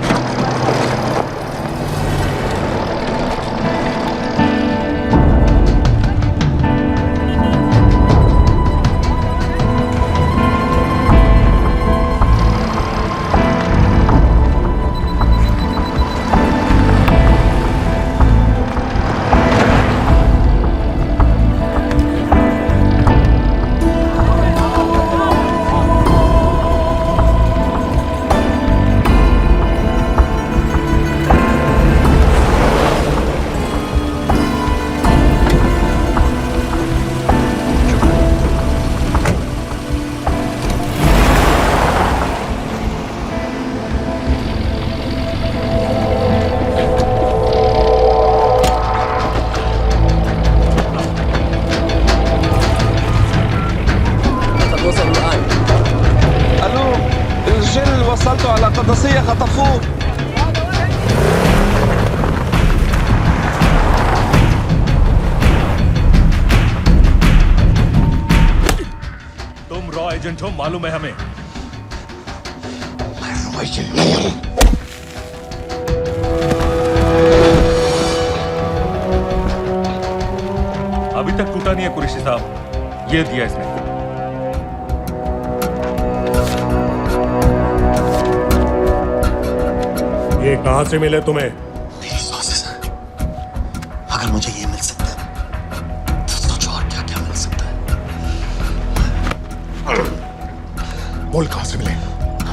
रॉ एजेंट हो मालूम है हमें। मैं रॉ एजेंट नहीं हूं। अभी तक टूटा नहीं है कुरैशी साहब। ये दिया इसने। ये कहां से मिले तुम्हें? मेरी सॉसेस हैं। अगर मुझे ये मिल सकता है तो सोचो और क्या क्या मिल सकता है। बोल कहां से मिले?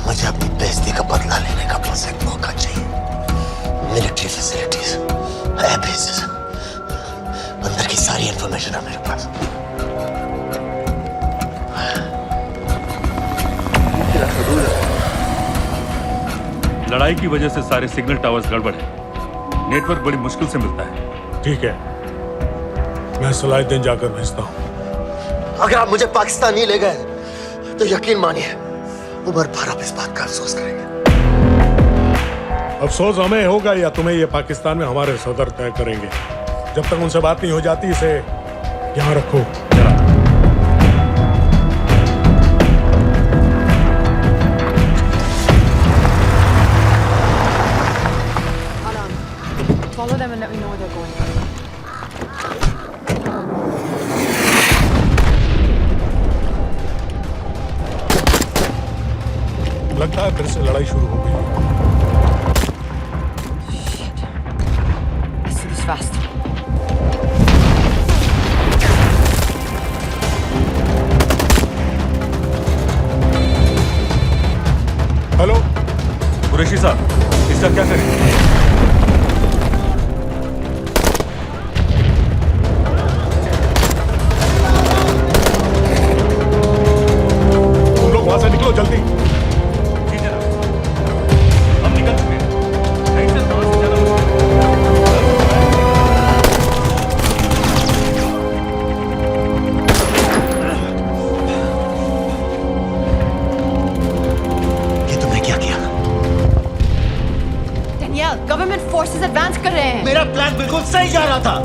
मुझे अपनी बेइज्जती का बदला लेने का बस एक मौका चाहिए। मिलिट्री फैसिलिटीज, एयर बेसेस, अंदर की सारी इंफॉर्मेशन है मेरे पास। लड़ाई की वजह से सारे सिग्नल टावर्स गड़बड़ है। नेटवर्क बड़ी मुश्किल से मिलता है। ठीक है, मैं सलाहुद्दीन जाकर भेजता हूँ। अगर आप मुझे पाकिस्तान नहीं ले गए तो यकीन मानिए उमर भर आप इस बात का अफसोस करेंगे। अफसोस हमें होगा या तुम्हें ये पाकिस्तान में हमारे सदर तय करेंगे। जब तक उनसे बात नहीं हो जाती इसे यहाँ रखो। Follow them and let me know where they're going. लगता है फिर से लड़ाई शुरू हो गई। Let's do this fast. Hello Qureshi साहब, इसका क्या करें? तुम लोग वहां से निकलो जल्दी। हम निकल चुके हैं। ऐसे कहां से जाना ये तुमने क्या किया? Danielle, गवर्नमेंट फोर्सेस एडवांस कर रहे हैं। मेरा प्लान बिल्कुल सही जा रहा था,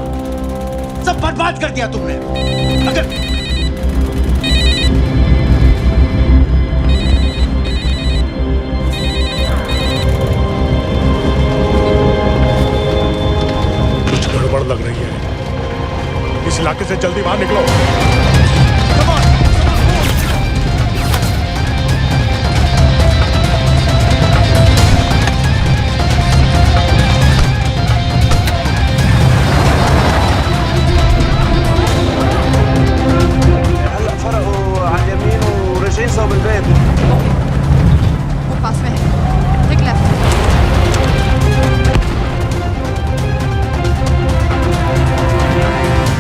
सब बर्बाद कर दिया तुमने। अगर कुछ गड़बड़ लग रही है, इस इलाके से जल्दी बाहर निकलो। वो पास में है। Take left.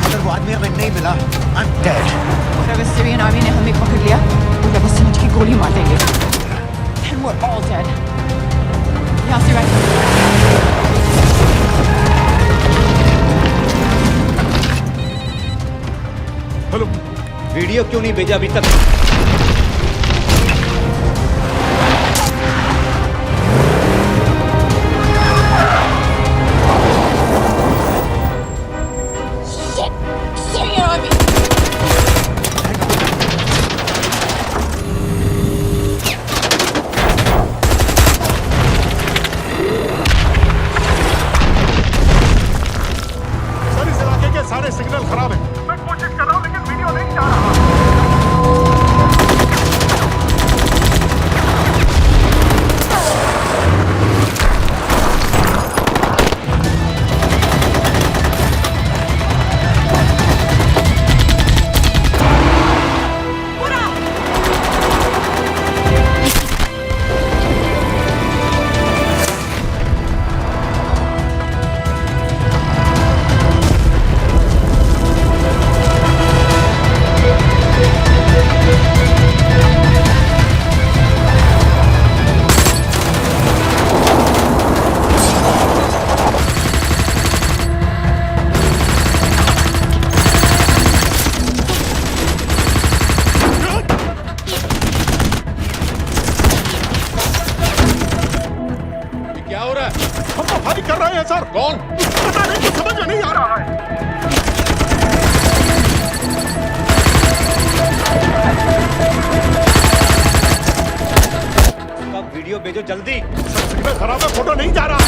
अगर वो आदमी हमें नहीं मिला, I'm dead. और अगर सीरियन आर्मी ने हमें पकड़ लिया तो वो समझ के गोली मार देंगे। Then we're all dead. यहाँ से right. हेलो, वीडियो क्यों नहीं भेजा अभी तक? Syrian army. सर इस इलाके के सारे सिग्नल खराब हैं। मैं कोशिश कर रहा हूँ लेकिन वीडियो नहीं जा रहा। हम तो फायरिंग कर रहे हैं सर। कौन? पता नहीं, कुछ समझ में नहीं आ रहा है। भेजो जल्दी। में खराब है, फोटो नहीं जा रहा।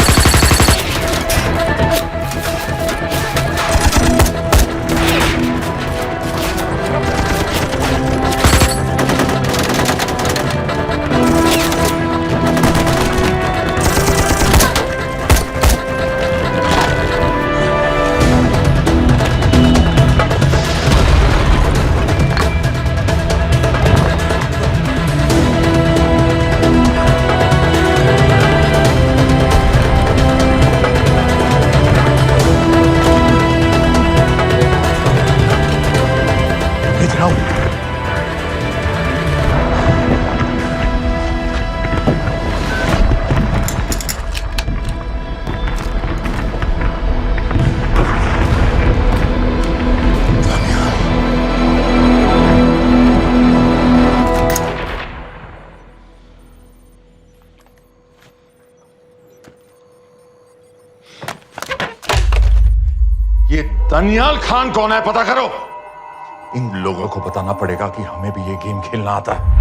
ये दनियाल खान कौन है, पता करो। इन लोगों को बताना पड़ेगा कि हमें भी ये गेम खेलना आता है।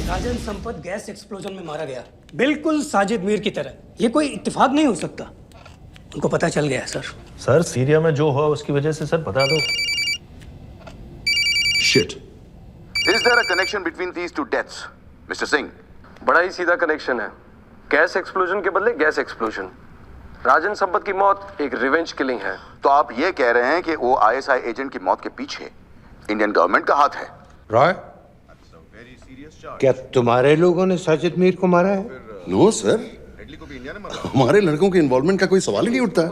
राजन संपत गैस एक्सप्लोजन में मारा गया, बिल्कुल साजिद मीर की तरह। ये कोई इत्तेफाक नहीं हो सकता। उनको पता चल गया सर। सर सीरिया में जो हुआ उसकी वजह से सर बता दो। Shit. Is there a connection between these two deaths, Mr. Singh? बड़ा ही सीधा कनेक्शन है। गैस एक्सप्लोजन के बदले गैस एक्सप्लोजन। राजन संपत की मौत एक रिवेंज किलिंग है। तो आप ये कह रहे हैं कि वो ISI एजेंट की मौत के पीछे इंडियन गवर्नमेंट का हाथ है? रॉय, क्या तुम्हारे लोगों ने साजिद मीर को मारा है? नो सर, हमारे लड़कों के इन्वॉल्वमेंट का कोई सवाल ही नहीं उठता।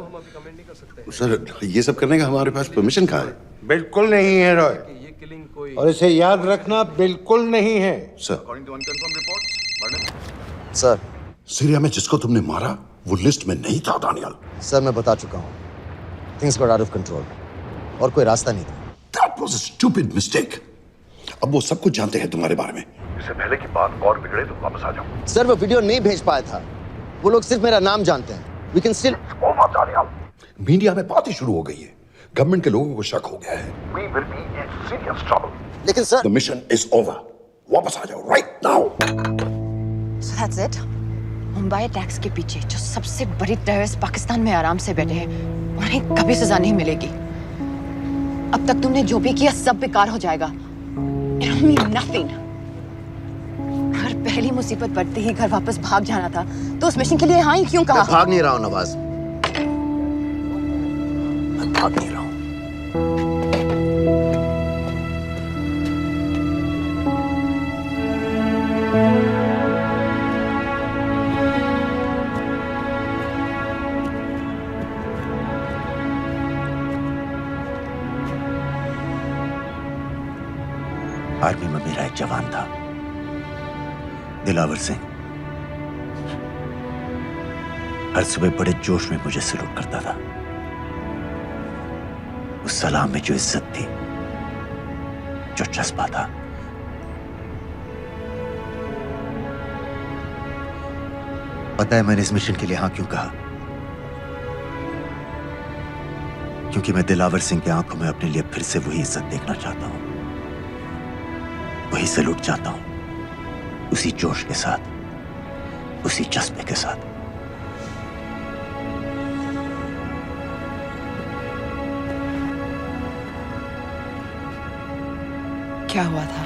सर, ये सब करने का हमारे पास परमिशन कहाँ है? बिल्कुल नहीं है रॉय, और इसे याद रखना बिल्कुल नहीं है। सर, सर, सीरिया में जिसको तुमने मारा वो लिस्ट में नहीं था दानियाल। सर मैं बता चुका हूँ, things got out of control और कोई रास्ता नहीं था। That was a stupid mistake. अब वो सब कुछ जानते हैं तुम्हारे बारे में। इससे पहले की बात और बिगड़े तो वापस आ जाओ। सर वो वीडियो नहीं भेज पाया था, वो लोग सिर्फ मेरा नाम जानते हैं। We can still... मीडिया में बात ही शुरू हो गई है, गवर्नमेंट के लोगों को शक हो गया है। We will be in serious trouble. लेकिन sir The mission is over. वापस आ जाओ right now. So that's it? Mumbai attacks के पीछे जो सबसे बड़ी टेररिस्ट पाकिस्तान में आराम से बैठे हैं, उन्हें कभी सजा नहीं मिलेगी। अब तक तुमने जो भी किया सब बेकार हो जाएगा। It'll mean nothing. हर पहली मुसीबत पड़ते ही घर वापस भाग जाना था, तो उस मिशन के लिए हाँ ही क्यों कहा? मैं भाग नहीं रहा हूँ नवाज, मैं भाग नहीं रहा हूँ। आर्मी में मेरा एक जवान था, दिलावर सिंह। हर सुबह बड़े जोश में मुझे सलूट करता था। उस सलाम में जो इज्जत थी, जो जज्बा था, पता है मैंने इस मिशन के लिए हाँ क्यों कहा? क्योंकि मैं दिलावर सिंह की आंखों में अपने लिए फिर से वही इज्जत देखना चाहता हूं, वही सलूट चाहता हूं, उसी जोश के साथ, उसी जज्बे के साथ। क्या हुआ था?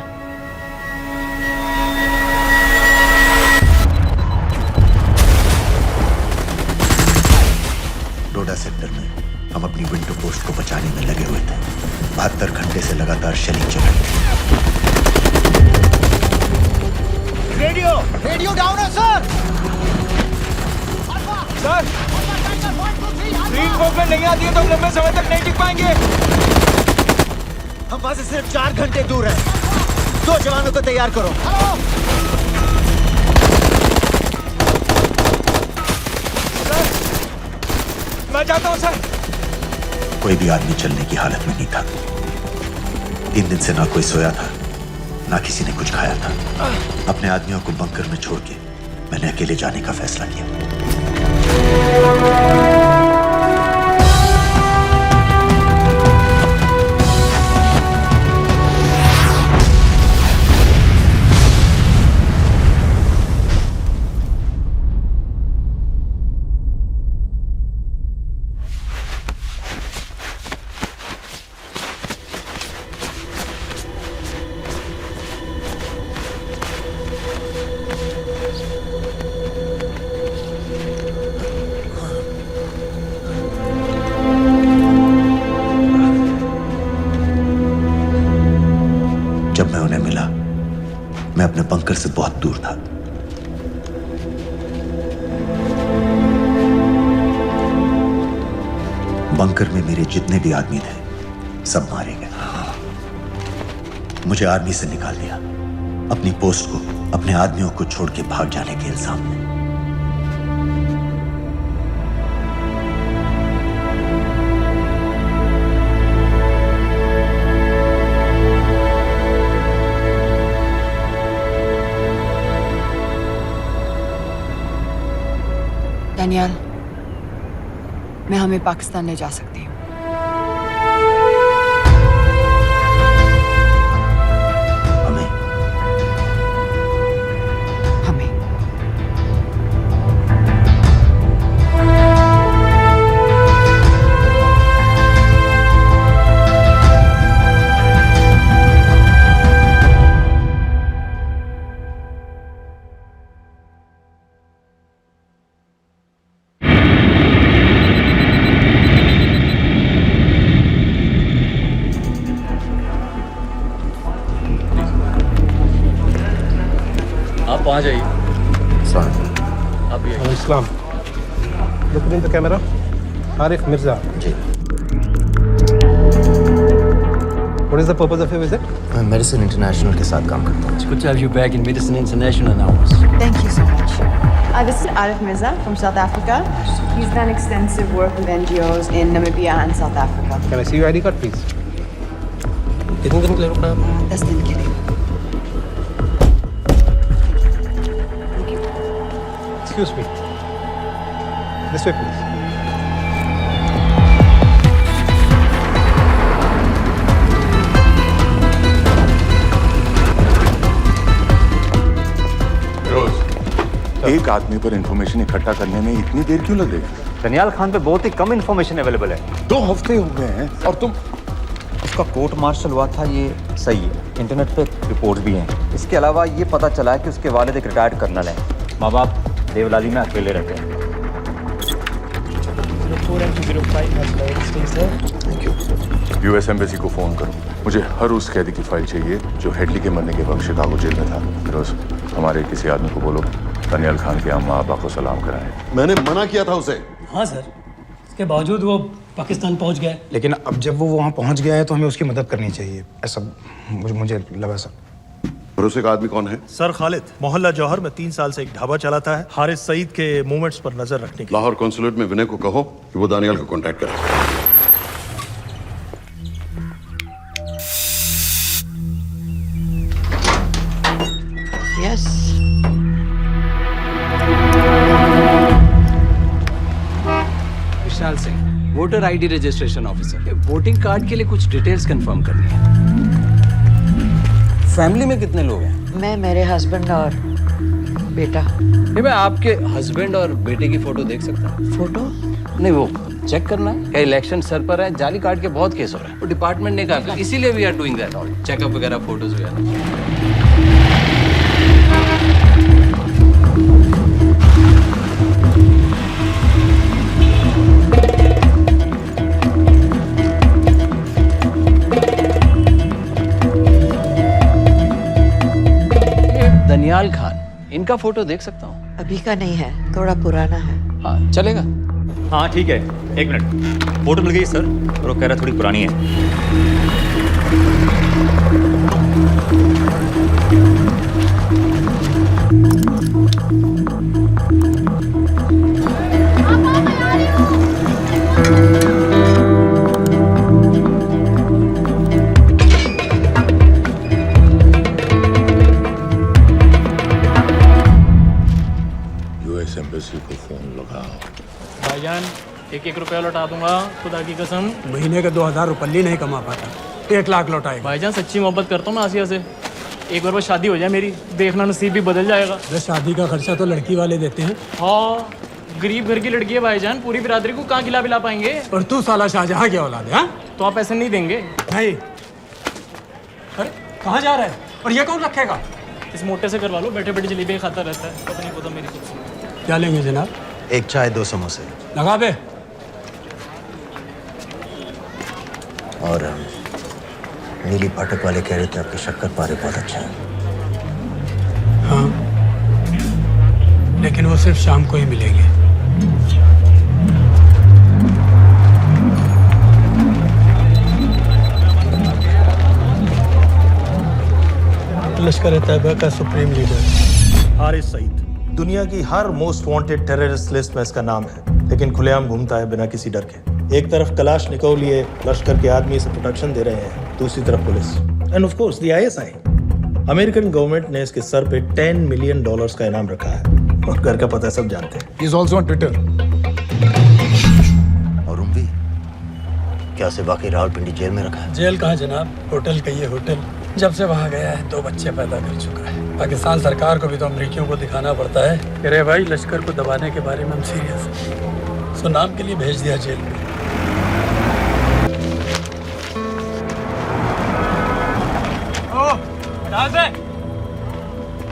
डोडा सेक्टर में हम अपनी विंडो पोस्ट को बचाने में लगे हुए थे। 72 घंटे से लगातार शेलिंग चल रही थी। रेडियो डाउन है सर। सर ग्रीन मूवमेंट नहीं आती है तो हम लंबे समय तक नहीं टिक पाएंगे। हम वहां से सिर्फ 4 घंटे दूर है। 2 जवानों को तैयार करो। सर मैं जाता हूं सर। कोई भी आदमी चलने की हालत में नहीं था। 3 दिन से ना कोई सोया था, ना किसी ने कुछ खाया था। अपने आदमियों को बंकर में छोड़ के मैंने अकेले जाने का फैसला किया। जब मैं उन्हें मिला, मैं अपने बंकर से बहुत दूर था। बंकर में मेरे जितने भी आदमी थे, सब मारे गए। मुझे आर्मी से निकाल दिया, अपनी पोस्ट को, अपने आदमियों को छोड़ के भाग जाने के इल्जाम में। डैनियल, मैं हमें पाकिस्तान ले जा सकती हूँ। हमें? हमें। आप वहाँ जाइए। आप ये इस्लाम look in the camera. Arif Mirza ji. What is the purpose of your visit? मैं मेडिसिन इंटरनेशनल के साथ काम करता हूँ। It's good to have you back in Medicine International now. Thank you so much. This is Arif Mirza from South Africa. He's done extensive work with NGOs in Namibia and South Africa. Can I see your ID card, please? कितने दिन के लिए रुकना है? 10 दिन के लिए। Excuse me. This way, please. एक आदमी पर इंफॉर्मेशन इकट्ठा करने में इतनी देर क्यों लग रही? दनियाल खान पे बहुत ही कम इंफॉर्मेशन अवेलेबल है। 2 हफ्ते हो गए हैं और तुम। उसका कोर्ट मार्शल हुआ था, ये सही है। इंटरनेट पे रिपोर्ट भी हैं। इसके अलावा ये पता चला है कि उसके वालिद एक रिटायर्ड कर्नल हैं। माँ बाप देवलाली में अकेले रहते हैं। यूएस एम्बेसी को फोन करो। मुझे हर उस कैदी की फाइल चाहिए जो हेडली के मरने के वक्त शिकागो जेल में था। फिरोज, हमारे किसी आदमी को बोलो दनियाल खान के अम्मा अब्बा को सलाम कराएं। मैंने मना किया था उसे। हाँ सर, इसके बावजूद वो पाकिस्तान पहुंच गया। लेकिन अब जब वो वहाँ पहुँच गया है तो हमें उसकी मदद करनी चाहिए, ऐसा मुझे लगा सर। भरोसे का आदमी कौन है? सर खालिद, मोहल्ला जौहर में 3 साल से एक ढाबा चलाता है। हारिस सईद के मूवमेंट्स पर नजर रखने के। लाहौर कॉन्सुलेट में विनय को कहो कि वो दानियाल को कांटेक्ट करे। Yes. Vishal Singh, voter ID registration officer. Voting card के लिए कुछ डिटेल्स कंफर्म करनी है। फैमिली में कितने लोग हैं? मैं, मेरे हस्बैंड और बेटा। ये मैं आपके हस्बैंड और बेटे की फोटो देख सकता हूँ? फोटो? नहीं, वो चेक करना है। क्या इलेक्शन सर पर है? जाली कार्ड के बहुत केस हो रहे हैं। वो डिपार्टमेंट ने कहा, इसीलिए we are doing that all checkup वगैरह, फोटोज वगैरह। दनियाल खान, इनका फोटो देख सकता हूँ? अभी का नहीं है, थोड़ा पुराना है। हाँ चलेगा। हाँ ठीक है, 1 मिनट। फोटो मिल गई सर, और वो कह रहा थोड़ी पुरानी है। यूएस एम्बेसी को फोन लगाओ। भाईजान 1-1 रुपया लौटा दूंगा, खुदा की कसम। महीने का 2000 रुपये नहीं कमा पाता, 1 लाख लौटाएगा। भाईजान सच्ची मोहब्बत करता हूँ मैं आसिया से, एक बार बस शादी हो जाए मेरी, देखना नसीब भी बदल जाएगा। बस शादी का खर्चा तो लड़की वाले देते हैं। हाँ, गरीब घर की लड़की है भाईजान, पूरी बिरादरी को कहाँ खिला पिला पाएंगे। और तू साला शाहजहां की औलाद है। हाँ? तो आप ऐसे नहीं देंगे? नहीं। अरे कहाँ जा रहा है? और ये कौन रखेगा? इस मोटे से करवा लो, बैठे बैठे जलेबी खाता रहता है, पता नहीं पता मेरी कुछ। क्या लेंगे जनाब? 1 चाय 2 समोसे। लगा बे। और नीली पाठक वाले कह रहे थे आपके शक्कर पारे बहुत अच्छा है। हाँ, लेकिन वो सिर्फ शाम को ही मिलेंगे। लश्कर तैयबा का सुप्रीम लीडर हारिस सईद, दुनिया की हर मोस्ट वांटेड टेररिस्ट लिस्ट में इसका नाम है, लेकिन खुलेआम घूमता है बिना किसी डर के। एक तरफ कलाशनिकोव लिए लश्कर के आदमी इसे प्रोटेक्शन दे रहे हैं, दूसरी तरफ police end of course the ISI। American government ने इसके सर पे $10 मिलियन का इनाम रखा है, और घर का पता सब जानते हैं। He is also on Twitter. और उम्वी क्या से बाकी रावलपिंडी जेल में रखा है? जेल कहाँ जनाब, होटल का ये होटल। जब से वहाँ गया है 2 बच्चे पैदा कर चुका है। पाकिस्तान सरकार को भी तो अमरीकियों को दिखाना पड़ता है कि रे भाई लश्कर को दबाने के बारे में हम सीरियस हैं। सो नाम के लिए भेज दिया जेल में।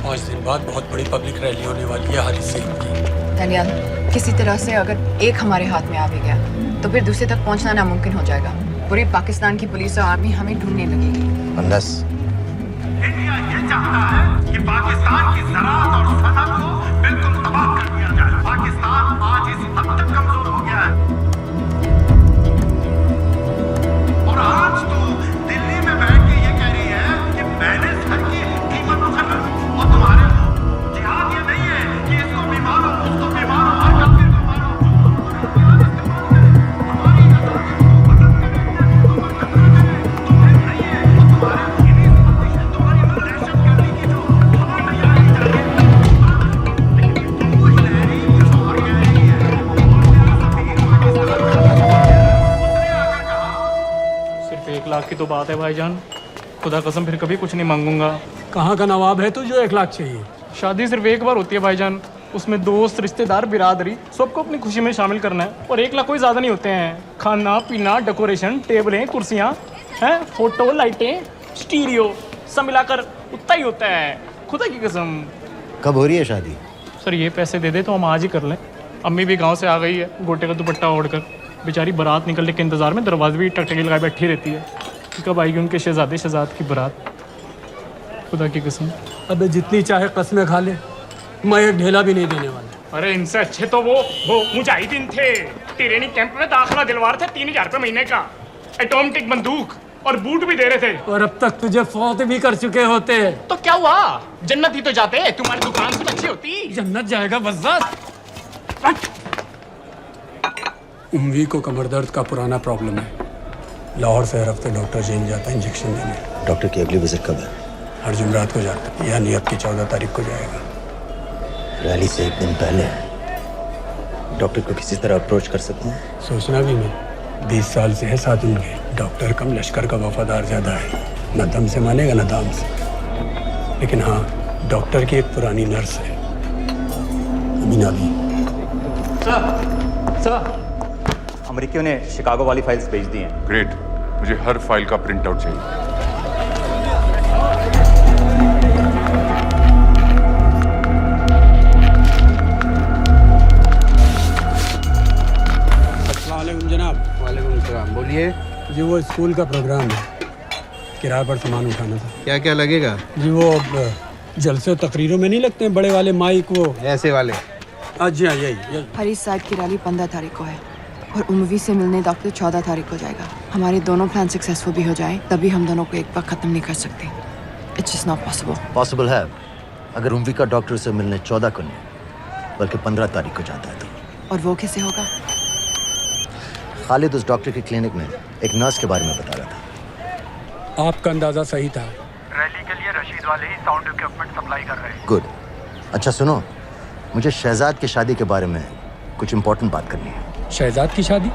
पाँच दिन बाद बहुत बड़ी पब्लिक रैली होने वाली है हारिस सईद की। दनियाल, किसी तरह से अगर एक हमारे हाथ में आ भी गया तो फिर दूसरे तक पहुंचना नामुमकिन हो जाएगा। पूरी पाकिस्तान की पुलिस और आर्मी हमें ढूंढने लगेगी। Unless इंडिया ये चाहता है कि पाकिस्तान की ज़राअत और सनअत को बिल्कुल तबाह कर दिया जाए। पाकिस्तान आज इस हद तक कमजोर हो गया है, और आज तो दिल्ली में बैठ के ये कह रही है कि मैंने सर की कीमत मुकर्रर की। और तुम्हारे जिहाद ये नहीं है कि इसको भी मारो, उसको भी मारो, हर काफिर को मारो। सिर्फ 1 लाख की तो बात है भाईजान, खुदा कसम फिर कभी कुछ नहीं मांगूंगा। कहाँ का नवाब है तू जो 1 लाख चाहिए? शादी सिर्फ एक बार होती है भाईजान, उसमें दोस्त रिश्तेदार बिरादरी सबको अपनी खुशी में शामिल करना है, और 1 लाख कोई ज़्यादा नहीं होते हैं। खाना पीना, डेकोरेशन, टेबलें, कुर्सियाँ हैं, फोटो, लाइटें, स्टीरियो सब मिलाकर उतना ही होता है, खुदा की कसम। कब हो रही है शादी? सर ये पैसे दे दे तो हम आज ही कर लें। अम्मी भी गांव से आ गई है, गोटे का दुपट्टा ओढ़कर, बेचारी बारात निकलने के इंतज़ार में दरवाजे भी टकटकी लगाए बैठी रहती है कि कब आएगी उनके शहजाद की बारात, खुदा की कसम। अबे जितनी चाहे कस्में खा ले, मैं एक ढेला भी नहीं देने वाला। अरे इनसे अच्छे तो वो मुजाहिदीन थे, तिरेनी कैंप में दाखिला दिलवा रहे थे 3000 रुपये महीने का, एटॉमिक बंदूक और बूट भी दे रहे थे। और अब तक तुझे फौत भी कर चुके होते। तो क्या हुआ, जन्नत ही तो जाते, तुम्हारी दुकान से अच्छी होती। जन्नत जाएगा बस। उम्वी को कमर दर्द का पुराना प्रॉब्लम है, लाहौर से हर हफ्ते डॉक्टर जेल जाता है इंजेक्शन देने। डॉक्टर की अगली विजिट कब है? हर जुमरात को जाता है, यानी अब की 14 तारीख को जाएगा। रैली से 1 दिन पहले डॉक्टर को किसी तरह अप्रोच कर सकते हैं? सोचना भी नहीं, 20 साल से है साथ उनके। डॉक्टर कम लश्कर का वफादार ज़्यादा है, न दम से मानेगा न दाम से। लेकिन हाँ, डॉक्टर की एक पुरानी नर्स है, अमीना भी। सर, अमेरिकियों ने शिकागो वाली फाइल्स भेज दी हैं। ग्रेट, मुझे हर फाइल का प्रिंट आउट चाहिए। जनाब। वालेकुम सलाम, बोलिए। जी वो स्कूल का प्रोग्राम है, किराए पर सामान उठाना था। क्या क्या लगेगा? जी वो जलसे तकरीरों में नहीं लगते हैं बड़े वाले माइक वो ऐसे वाले? जी हाँ, यही। हरीश साहब की रैली 15 तारीख को है और उमवी से मिलने डॉक्टर 14 तारीख को जाएगा। हमारे दोनों प्लान सक्सेसफुल भी हो जाए तभी हम दोनों को एक बार खत्म नहीं कर सकते। It's just not possible. Possible है अगर उमवी का डॉक्टर से मिलने 14 को नहीं बल्कि 15 तारीख को जाता है तो। और वो कैसे होगा? खालिद उस डॉक्टर के क्लिनिक में एक नर्स के बारे में बता रहा था। आपका अंदाजा सही था। रैली के लिए रशीद वाले ही साउंड इक्विपमेंट सप्लाई कर रहे हैं। गुड। अच्छा सुनो, मुझे शहजाद की शादी के बारे में कुछ इम्पोर्टेंट बात करनी है। शहजाद की शादी?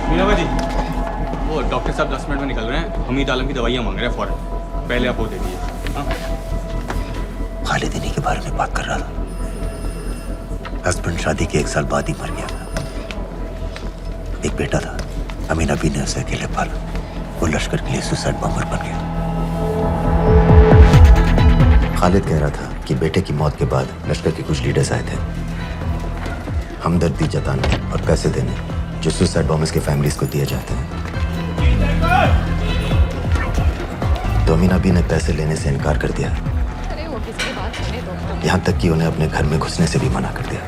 मीनाबा जी, वो डॉक्टर साहब 10 मिनट में निकल रहे हैं। हमीद आलम की दवाइयाँ मांग रहे हैं फौरन। पहले आप वो दे दीजिए। खालिद इन्हीं के बारे में बात कर रहा था। हस्बैंड शादी के 1 साल बाद ही मर गया। एक बेटा था, अमीना भी ने उसे अकेले पाला। वो लश्कर के लिए सुसाइड बॉम्बर बन गया। खालिद कह रहा था कि बेटे की मौत के बाद लश्कर के कुछ लीडर्स आए थे हमदर्दी जताने और पैसे देने जो सुसाइड बॉम्बर्स के फैमिलीज को दिए जाते हैं। तो अमीना भी ने पैसे लेने से इनकार कर दिया। यहाँ तक कि उन्हें अपने घर में घुसने से भी मना कर दिया।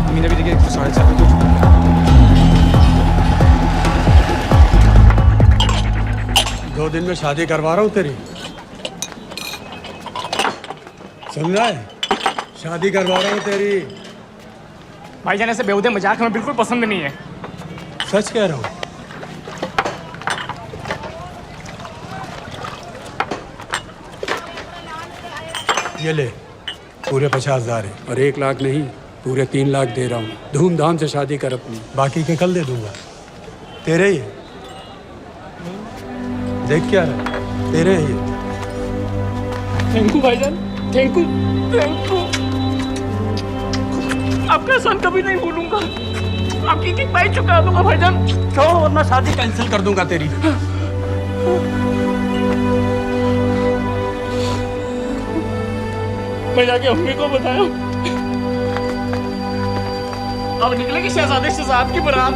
अमीना भी देखिए 7:30 2 दिन में शादी करवा रहा हूँ तेरी। सुन रहा है? शादी करवा रहा हूँ तेरी। भाईजान ऐसे बेहुदे मजाक हमें बिल्कुल पसंद नहीं है। सच कह रहा हूँ। ये ले, पूरे 50,000 है और 1 लाख नहीं, पूरे 3 लाख दे रहा हूँ। धूमधाम से शादी कर अपनी, बाकी के कल दे दूंगा। तेरे ही देख क्या रहा, तेरे ही। थैंक यू भाईजान, थैंक यू, थैंक यू। आपका एहसान कभी नहीं भूलूंगा। आपकी एक बाई चुका दूंगा भाईजान। छोड़ वरना शादी कैंसिल कर दूंगा तेरी। मैं जाके अम्मी को बताया। अब निकलेगी शहजादे शहजाद की बारात।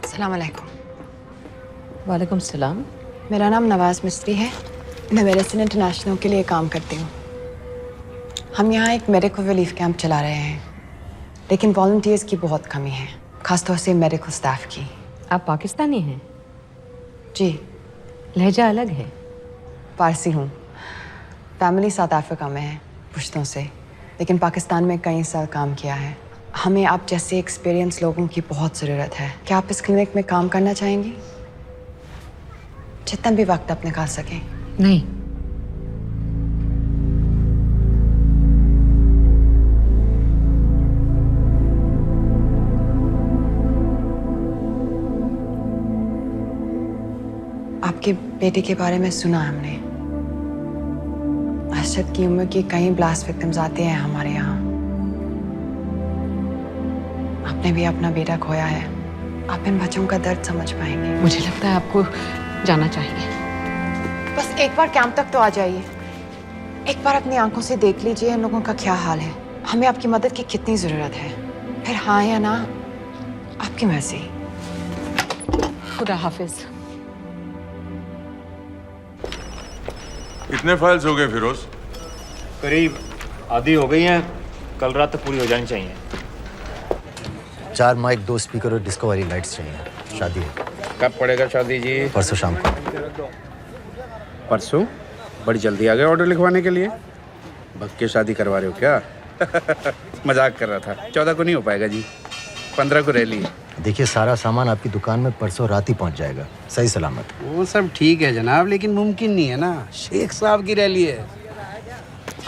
अस्सलाम वालेकुम। वालेकुम सलाम। मेरा नाम नवाज मिस्त्री है। मैं मेडिसिन इंटरनेशनल के लिए काम करती हूँ। हम यहाँ एक मेडिकल रिलीफ कैंप चला रहे हैं, लेकिन वॉलंटियर्स की बहुत कमी है, खासतौर से मेडिकल स्टाफ की। आप पाकिस्तानी हैं? जी। लहजा अलग है। पारसी हूँ। फैमिली साउथ अफ्रीका में है, पुश्तों से, लेकिन पाकिस्तान में कई साल काम किया है। हमें आप जैसे एक्सपीरियंस लोगों की बहुत ज़रूरत है। क्या आप इस क्लिनिक में काम करना चाहेंगी? जितना भी वक्त आप निकाल सकें। नहीं। आपके बेटे के बारे में सुना हमने। अरशद की उम्र के कई ब्लास्ट विक्टिम्स आते हैं हमारे यहाँ। आपने भी अपना बेटा खोया है। आप इन बच्चों का दर्द समझ पाएंगे। मुझे लगता है आपको जाना चाहिए। बस एक बार कैंप तक तो आ जाइए। एक बार अपनी आंखों से देख लीजिए इन लोगों का क्या हाल है। हमें आपकी मदद की कितनी जरूरत है। फिर हाँ या ना, आपकी मर्जी। खुदा हाफिज। कितने फाइल्स हो गए फिरोज? करीब आधी हो गई हैं। कल रात तक पूरी हो जानी चाहिए। 4 माइक, 2 स्पीकर और डिस्को वाली लाइट्स चाहिए। शादी है। कब पड़ेगा शादी जी? परसों शाम को। परसों? बड़ी जल्दी आ गए ऑर्डर लिखवाने के लिए। भग के शादी करवा रहे हो क्या? मजाक कर रहा था। 14 को नहीं हो पाएगा जी, 15 को रैली है। देखिए, सारा सामान आपकी दुकान में परसों रात ही पहुंच जाएगा, सही सलामत। वो सब ठीक है जनाब, लेकिन मुमकिन नहीं है ना। शेख साहब की रैली है।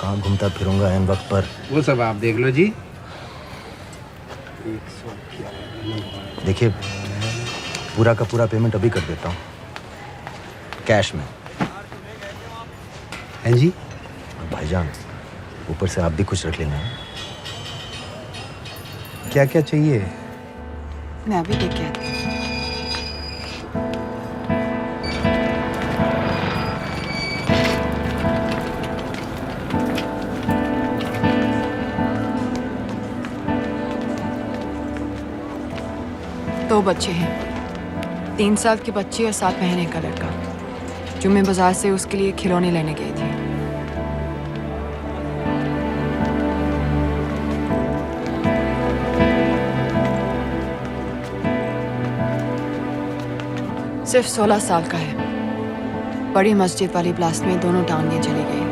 कहाँ घूमता फिरूंगा इन वक्त पर? वो सब आप देख लो जी। देखिए, पूरा का पूरा पेमेंट अभी कर देता हूँ, कैश में। हैं जी? और भाईजान, ऊपर से आप भी कुछ रख लेना। क्या क्या चाहिए? मैं अभी देख के आती हूँ। 2 बच्चे हैं, 3 साल की बच्ची और 7 महीने का लड़का, जो मैं बाजार से उसके लिए खिलौने लेने गई थी। सिर्फ 16 साल का है। बड़ी मस्जिद वाली ब्लास्ट में दोनों टांगें चली गई।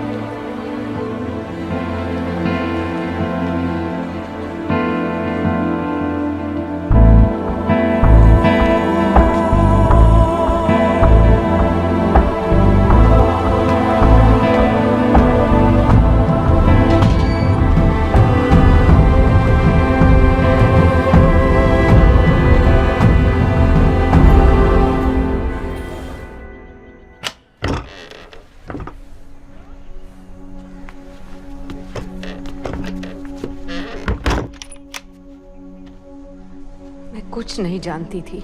कुछ नहीं जानती थी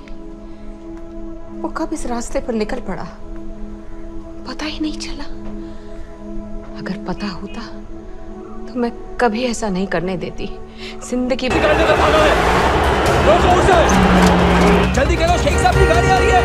वो कब इस रास्ते पर निकल पड़ा, पता ही नहीं चला। अगर पता होता तो मैं कभी ऐसा नहीं करने देती। जिंदगी जल्दी करो, शेख साहब की गाड़ी आ रही है।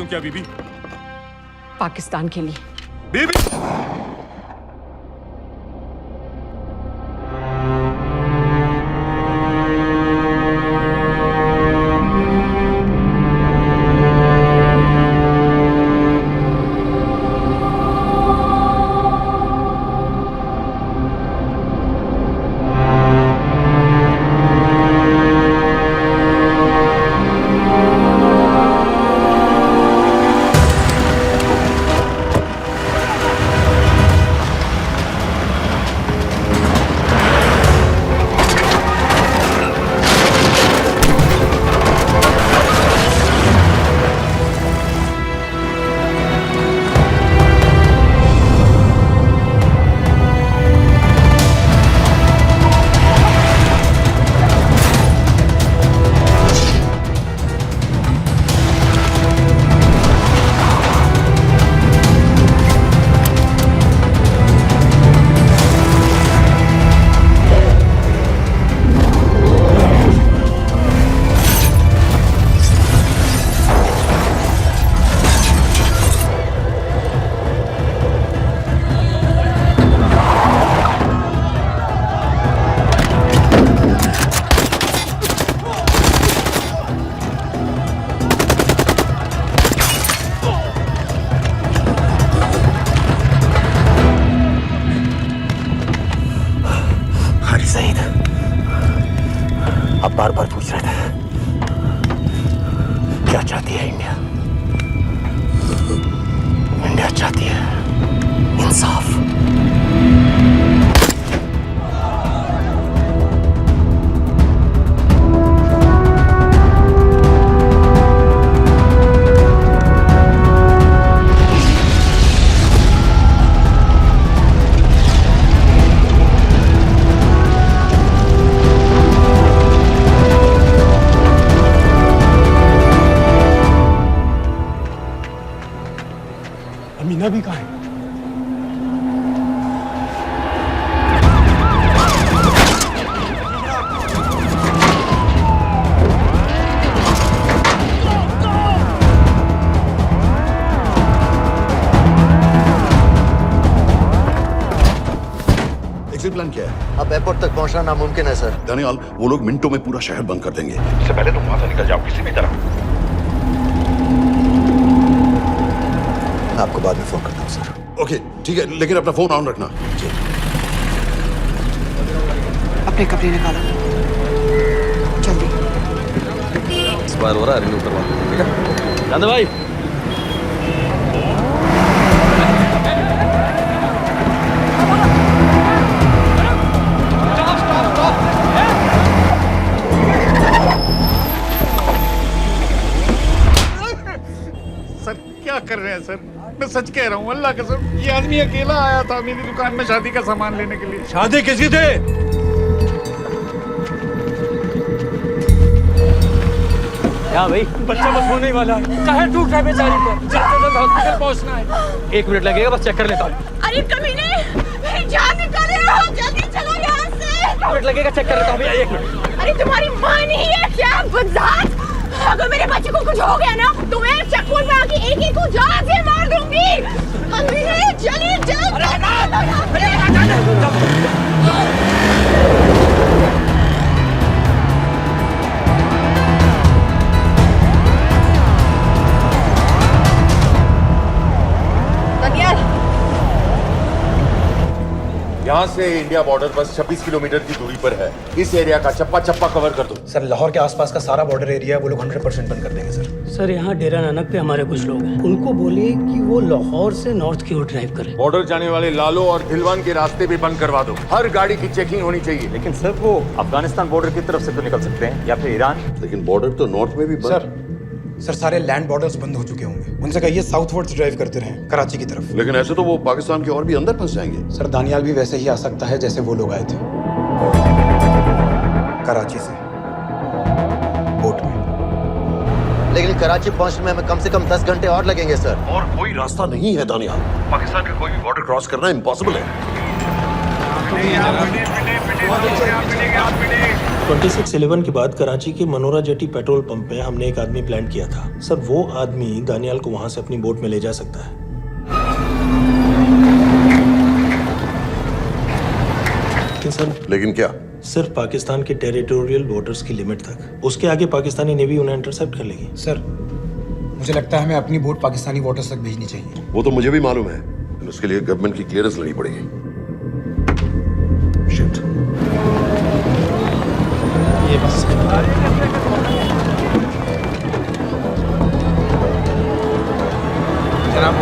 क्या बीबी? पाकिस्तान के लिए। बीबी बार बार पूछ रहे थे क्या चाहती है इंडिया। इंडिया चाहती है इंसाफ। अमीना भी कहाँ है? एग्जिट प्लान क्या है? अब एयरपोर्ट तक पहुंचना नामुमकिन है सर। दानियाल, वो लोग मिनटों में पूरा शहर बंद कर देंगे। इससे पहले तुम वहां से निकल जाओ किसी भी तरह। आपको बाद में फोन करता हूँ सर। ओके ठीक है, लेकिन अपना फोन ऑन रखना। अपने कपड़े निकालो जल्दी। एक्सपायर हो रहा है, रिन्यू करवा लो, ठीक है? चांद भाई सर क्या कर रहे हैं सर? मैं सच कह रहा हूँ, अल्लाह कसम, ये आदमी अकेला आया था मेरी दुकान में शादी का सामान लेने के लिए। शादी किसकी थी? क्या भाई? बच्चा बस होने वाला है। काहे टूट रहा है बेचारी पर? जल्द से जल्द हॉस्पिटल पहुंचना है। 1 मिनट लगेगा, बस चेक कर लेता हूँ। अरे कमीने, मेरी जान निकाल रहे हो, जल्दी चलो यहाँ से। 1 मिनट लगेगा, चेक कर लेता हूँ भैया, 1 मिनट। अरे तुम्हारी माँ नहीं है क्या बदजात? अगर मेरे बच्चे को कुछ हो गया ना तो मैं चक्कू में आके एक को जान से मार दूंगी। कमीने चलिए यहाँ से इंडिया बॉर्डर बस 26 किलोमीटर की दूरी पर है। इस एरिया का चप्पा चप्पा कवर कर दो। सर लाहौर के आसपास का सारा बॉर्डर एरिया वो लोग 100% बंद कर देंगे सर। सर यहाँ डेरा नानक पे हमारे कुछ लोग हैं, उनको बोलिए कि वो लाहौर से नॉर्थ की ओर ड्राइव करें। बॉर्डर जाने वाले लालो और धिलवान के रास्ते भी बंद करवा दो। हर गाड़ी की चेकिंग होनी चाहिए। लेकिन सर वो अफगानिस्तान बॉर्डर की तरफ से तो निकल सकते हैं, या फिर ईरान। लेकिन बॉर्डर तो नॉर्थ में भी बंद। सर सारे लैंड बॉर्डर्स बंद हो चुके होंगे। उनसे कहिए साउथवर्ड्स ड्राइव करते रहें कराची की तरफ। लेकिन ऐसे तो वो पाकिस्तान के और भी अंदर फंस जाएंगे। सर दानियाल भी वैसे ही आ सकता है जैसे वो लोग आए थे, कराची से बोट में। लेकिन कराची पहुंचने में हमें कम से कम 10 घंटे और लगेंगे सर। और कोई रास्ता नहीं है दानियाल, पाकिस्तान का कोई भी बॉर्डर क्रॉस करना इम्पॉसिबल है। 26/11 के बाद कराची के मनोरा जेटी पेट्रोल पंप में हमने एक आदमी प्लान किया था सर। वो आदमी दानियाल को वहां से अपनी बोट में ले जा सकता है। लेकिन क्या? सिर्फ पाकिस्तान के टेरिटोरियल बॉर्डर्स की लिमिट तक। उसके आगे पाकिस्तानी नेवी उन्हें इंटरसेप्ट कर लेगी। सर मुझे लगता है हमें अपनी बोट पाकिस्तानी वाटर्स तक भेजनी चाहिए। वो तो मुझे भी मालूम है, लेकिन उसके लिए गवर्नमेंट की क्लियरेंस लेनी पड़ेगी। शिट। ये बस जनाब।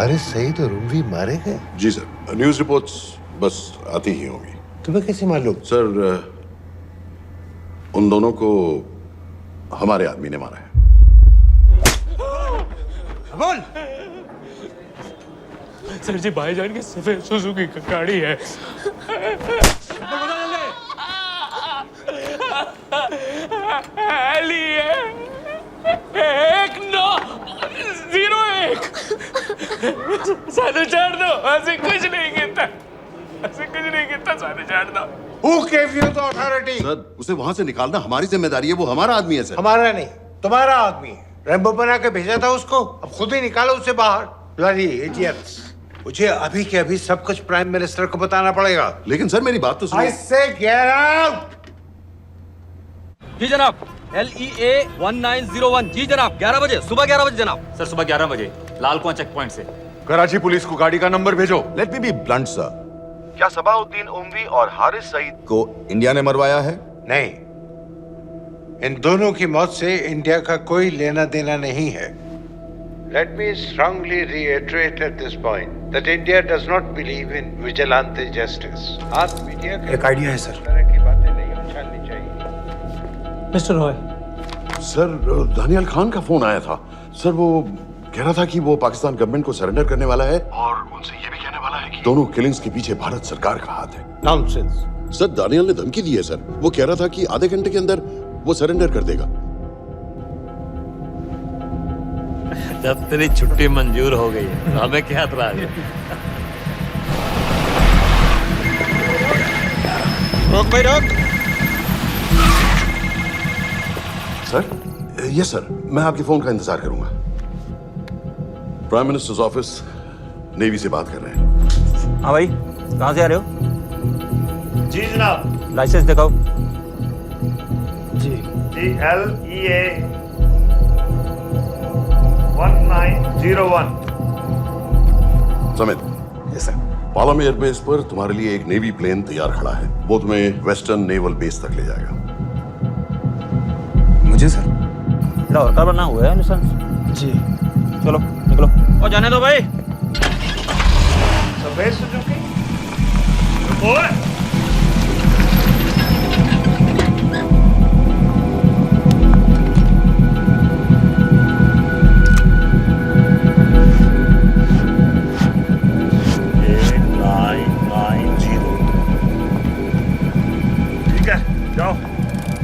अरे सही तो रूमवी मारे गए? जी सर, न्यूज़ रिपोर्ट्स बस आती ही होंगी। तुम्हें कैसे मालूम? सर उन दोनों को हमारे आदमी ने मारा है। बोल। सर जी भाईजान की सफेद सुजुकी की गाड़ी है। साधु छोड़ दो, ऐसे कुछ नहीं गिनता, ऐसे कुछ नहीं गिनता, साधु छोड़ दो। Who gave you the authority? Sir उसे वहां से निकालना हमारी जिम्मेदारी है, वो हमारा आदमी है सर। हमारा नहीं, तुम्हारा आदमी है। रैम्बो बना के भेजा था उसको, अब खुद ही निकालो उसे बाहर। Bloody idiots! मुझे अभी के अभी सब कुछ प्राइम मिनिस्टर को बताना पड़ेगा। लेकिन सर मेरी बात तो सुनो। I say get out! जी जनाब, LEA 1901। जी जनाब, 11 बजे, सुबह 11 बजे जनाब। सर सुबह 11 बजे लाल कुआं चेक पॉइंट से। कराची पुलिस को गाड़ी का नंबर भेजो। Let me be blunt sir, क्या सबाउद्दीन उमवी और हारिस सईद को इंडिया ने मरवाया है? नहीं, इन दोनों की मौत से इंडिया का कोई लेना देना नहीं है। Let me strongly reiterate at this point that India does not believe in vigilante justice. आप मीडिया एक आइडिया है सर। इस तरह की बातें नहीं उछालनी चाहिए। मिस्टर रॉय, सर दानियल खान का फोन आया था। सर वो कह रहा था कि वो पाकिस्तान गवर्नमेंट को सरेंडर करने वाला है और उनसे ये भी कहने वाला है कि दोनों किलिंग्स के पीछे भारत सरकार का हाथ है। नॉनसेंस। सर दानियल ने धमकी दी है सर। वो कह रहा था कि आधे घंटे के अंदर वो सरेंडर कर देगा। जब तेरी छुट्टी मंजूर हो गई है तो हमें क्या एतराज है? रोक भाई रोक। सर यस सर, मैं आपके फोन का इंतजार करूंगा। प्राइम मिनिस्टर्स ऑफिस नेवी से बात कर रहे हैं। हाँ भाई, कहाँ से आ रहे हो? जी जनाब। लाइसेंस दिखाओ। जी LEA 1901। Samit. Yes sir. Palam airbase पर तुम्हारे लिए एक नेवी प्लेन तैयार खड़ा है। वो तुम्हें वेस्टर्न नेवल बेस तक ले जाएगा। मुझे सर? लाहौर का बना हुआ है लाइसेंस। जी। चलो निकलो। और जाने दो भाई। सफेद सुजुकी। ओए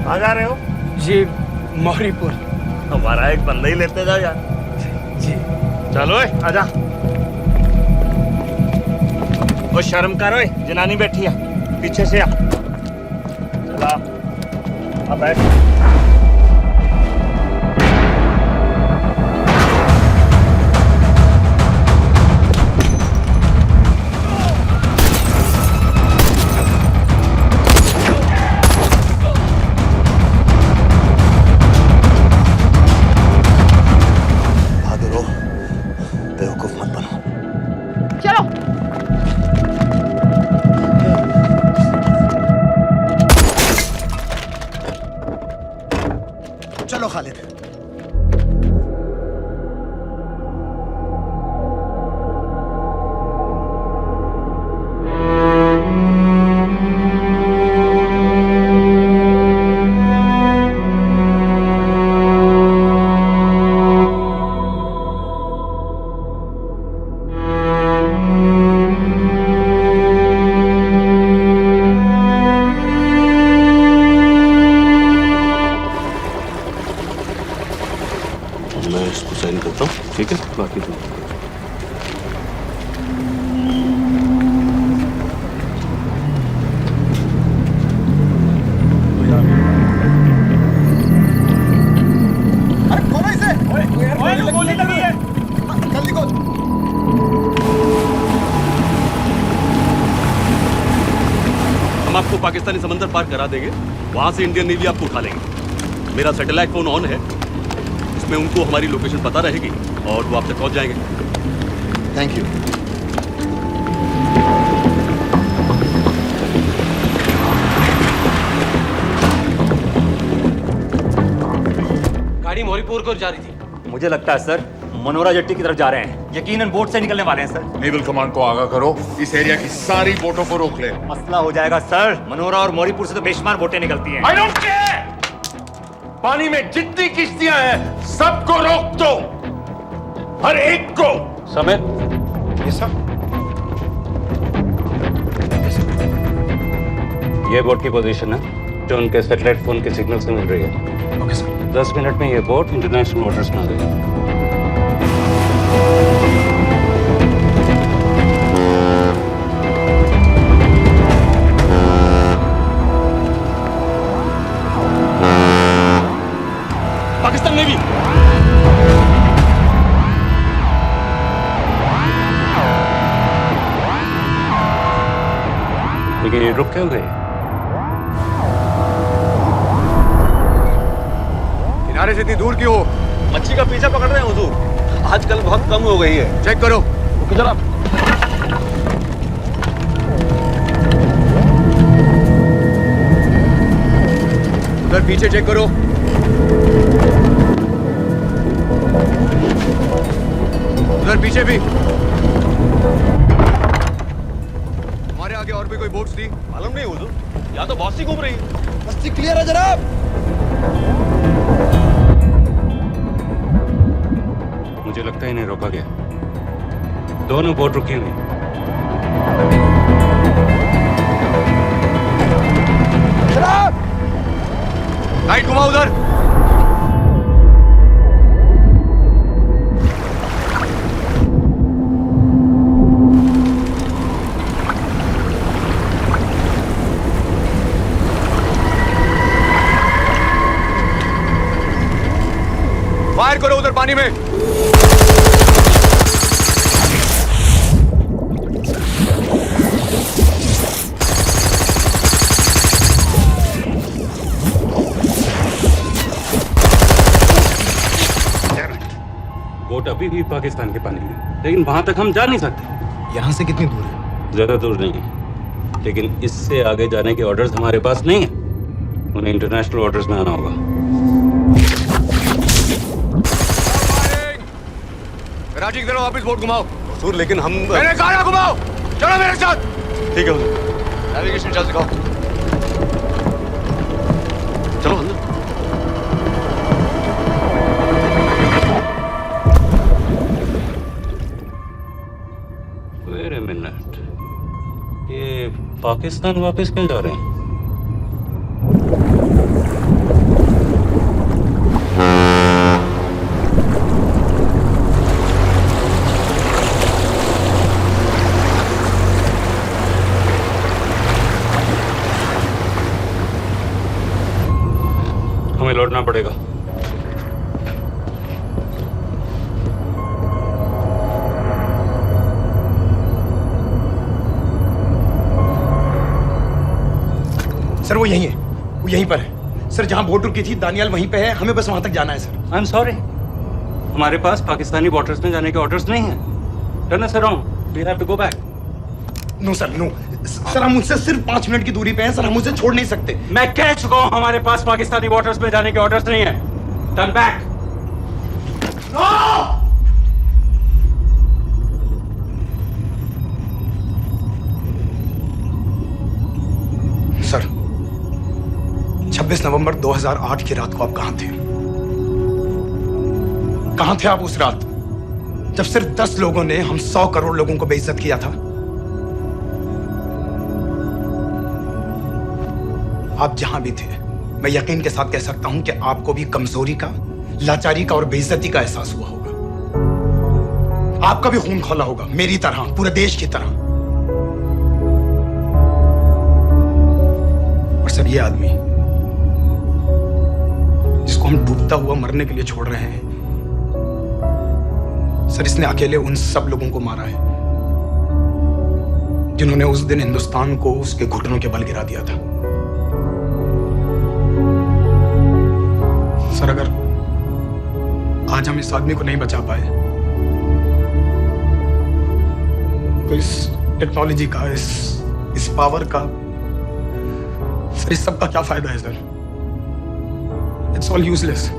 कहाँ जा रहे हो? जी मौरीपुर। हमारा एक बंदा ही लेते जाओ यार। जी चलो आजा। ओ शर्म कर, ओए जनानी बैठी है पीछे से आ। चला अब बैठ। चलो खालिद। मैं इसको साइन करता हूँ, ठीक है? बाकी तुम गोली लगी है। जल्दी खोल। हम आपको पाकिस्तानी समंदर पार करा देंगे, वहां से इंडियन नेवी आपको उठा लेंगे। मेरा सैटेलाइट फोन ऑन है, इसमें उनको हमारी लोकेशन पता रहेगी और वो आप तक पहुंच जाएंगे। Thank you. गाड़ी मौरीपुर को जा रही थी। मुझे लगता है सर मनोरा जेट्टी की तरफ जा रहे हैं। यकीनन बोट से निकलने वाले हैं सर। नेवल कमांड को आगाह करो, इस एरिया की सारी बोटों को रोक ले। मसला हो जाएगा सर। मनोरा और मौरीपुर से तो बेशुमार बोटें निकलती हैं। I don't care! पानी में जितनी किश्तियां हैं सबको रोक दो, हर एक को। समित। ये सब ये बोट की पोजीशन है जो उनके सैटेलाइट फोन के सिग्नल से मिल रही है। Okay sir. 10 मिनट में ये बोट इंटरनेशनल वाटर्स में आ गई। पाकिस्तान नेवी। लेकिन ये रुक क्यों गए? किनारे से इतनी दूर क्यों हो? मच्छी का पीछा पकड़ रहे हैं हुजूर। आजकल बहुत कम हो गई है। चेक करो। रुको जरा। उधर पीछे चेक करो। उधर पीछे भी। हमारे आगे और भी कोई बोट्स थी? मालूम नहीं हुजूर, यहाँ तो बहुत सी घूम रही है। बस्ती क्लियर है जनाब। मुझे लगता है इन्हें रोका गया। दोनों बोट रुकी हुई। जनाब लाइट घुमाओ उधर। फायर करो उधर पानी में। बोट अभी भी पाकिस्तान के पानी में, लेकिन वहां तक हम जा नहीं सकते। यहाँ से कितनी दूर है? ज्यादा दूर नहीं है, लेकिन इससे आगे जाने के ऑर्डर्स हमारे पास नहीं है। उन्हें इंटरनेशनल ऑर्डर्स में आना होगा। राजी की तरफ वापस बोट घुमाओ। हुजूर लेकिन हम मैंने कहा ना घुमाओ। चलो मेरे साथ। ठीक है हुजूर। नेविगेशन चल सिखाओ। चलो अंदर। वेट अ मिनट, ये पाकिस्तान वापस क्यों जा रहे हैं? हमें लौटना पड़ेगा। सर वो यहीं है, वो यहीं पर है। सर जहाँ बोट रुकी थी दानियाल वहीं पे है, हमें बस वहां तक जाना है सर। आई एम सॉरी, हमारे पास पाकिस्तानी वाटर्स में जाने के ऑर्डर्स नहीं है। Turn us around, we have to go back. No sir, no sir, हम उनसे सिर्फ 5 मिनट की दूरी पे हैं सर, हम उसे छोड़ नहीं सकते। मैं कह चुका हूं हमारे पास पाकिस्तानी वाटर्स में जाने के ऑर्डर्स नहीं है। Turn back. सर 26 नवंबर 2008 की रात को आप कहां थे? कहां थे आप उस रात जब सिर्फ 10 लोगों ने हम 100 करोड़ लोगों को बेइज्जत किया था? आप जहां भी थे, मैं यकीन के साथ कह सकता हूं कि आपको भी कमजोरी का, लाचारी का और बेइज्जती का एहसास हुआ होगा। आपका भी खून खौला होगा, मेरी तरह, पूरे देश की तरह। और सर ये आदमी जिसको हम डूबता हुआ मरने के लिए छोड़ रहे हैं, सर इसने अकेले उन सब लोगों को मारा है जिन्होंने उस दिन हिंदुस्तान को उसके घुटनों के बल गिरा दिया था। सर अगर आज हम इस आदमी को नहीं बचा पाए तो इस टेक्नोलॉजी का, इस पावर का, सर इस सब का क्या फायदा है सर? It's all useless.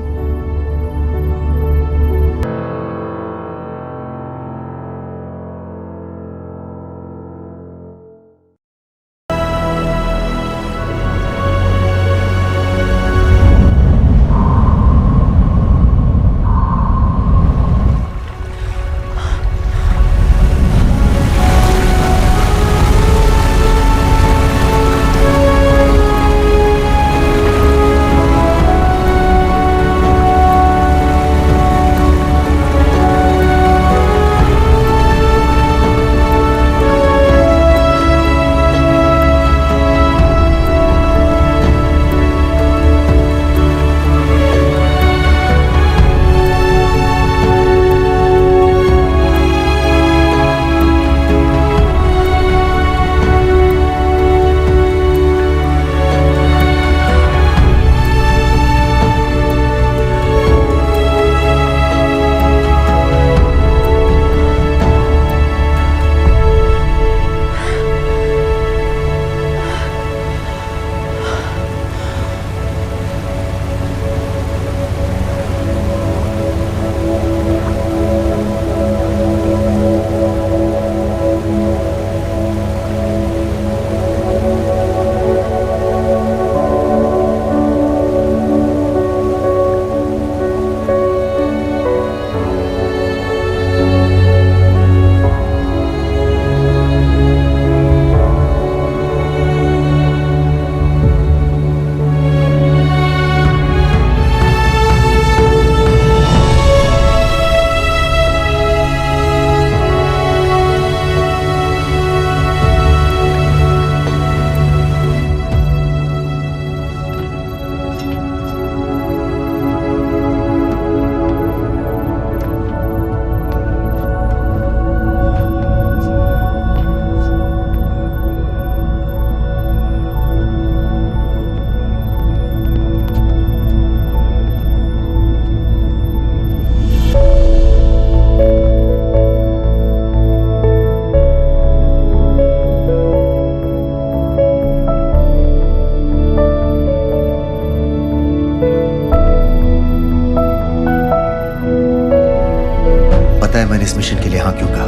इस मिशन के लिए हाँ क्यों कहा?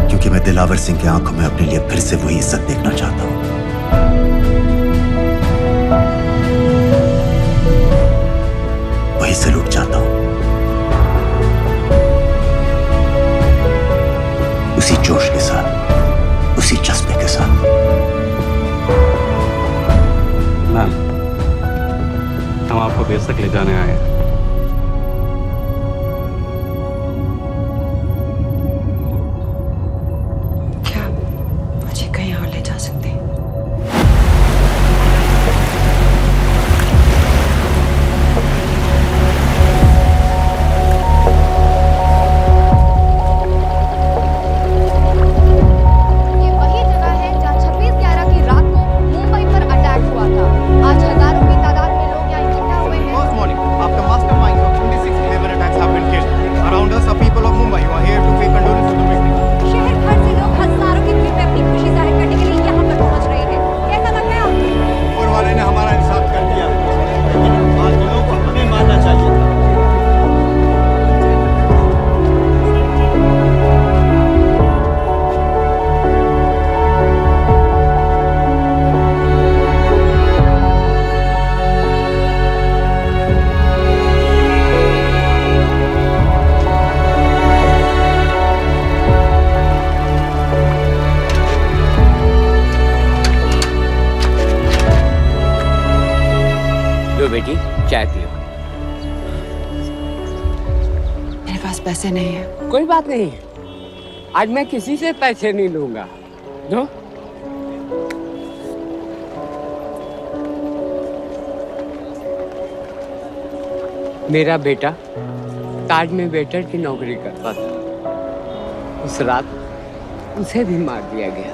क्योंकि मैं दिलावर सिंह की आंखों में अपने लिए फिर से वही इज्जत देखना चाहता हूं, वही सलूट चाहता हूं, उसी जोश के साथ, उसी जज्बे के साथ। मैम, हम आपको बेस तक ले जाने आए हैं। क्या मुझे कहीं और ले जा सकते हैं? ये वही जगह है जहाँ 26/11 की रात को मुंबई पर अटैक हुआ था। आज हजारों की तादाद में लोग यहाँ इकट्ठा हुए हैं। First morning, after masterminds of 26/11 attacks have been killed, around us are people of Mumbai who are here to pay condolence to the victims. शहर भर से लोग हजारों की भीड़ में अपनी खुशी जाहिर करने के लिए यहाँ पर पहुँच रहे हैं। कैसा लग रहा है आपको? ऊपर वाले ने हमारा इंसाफ कर दिया, लेकिन बादलों को हमें मानना चाहिए था। लो बेटी, चाय पियो। मेरे पास पैसे नहीं है। कोई बात नहीं, आज मैं किसी से पैसे नहीं लूंगा। लो। मेरा बेटा ताज में वेटर की नौकरी करता था। उस रात उसे भी मार दिया गया।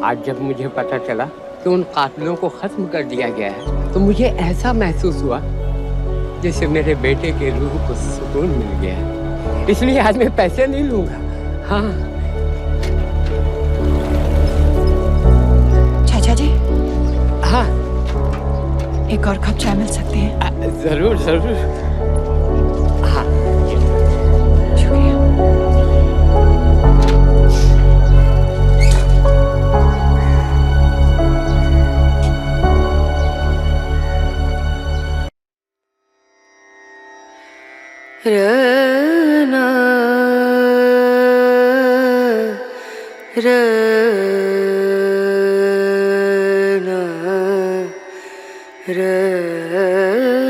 आज जब मुझे पता चला कि उन कातिलों को खत्म कर दिया गया है, तो मुझे ऐसा महसूस हुआ जैसे मेरे बेटे के रूह को सुकून मिल गया है। इसलिए आज मैं पैसे नहीं लूंगा। हाँ। चाचा जी। हाँ। एक और कप चाय मिल सकती है? जरूर जरूर। हाँ। रना रना रना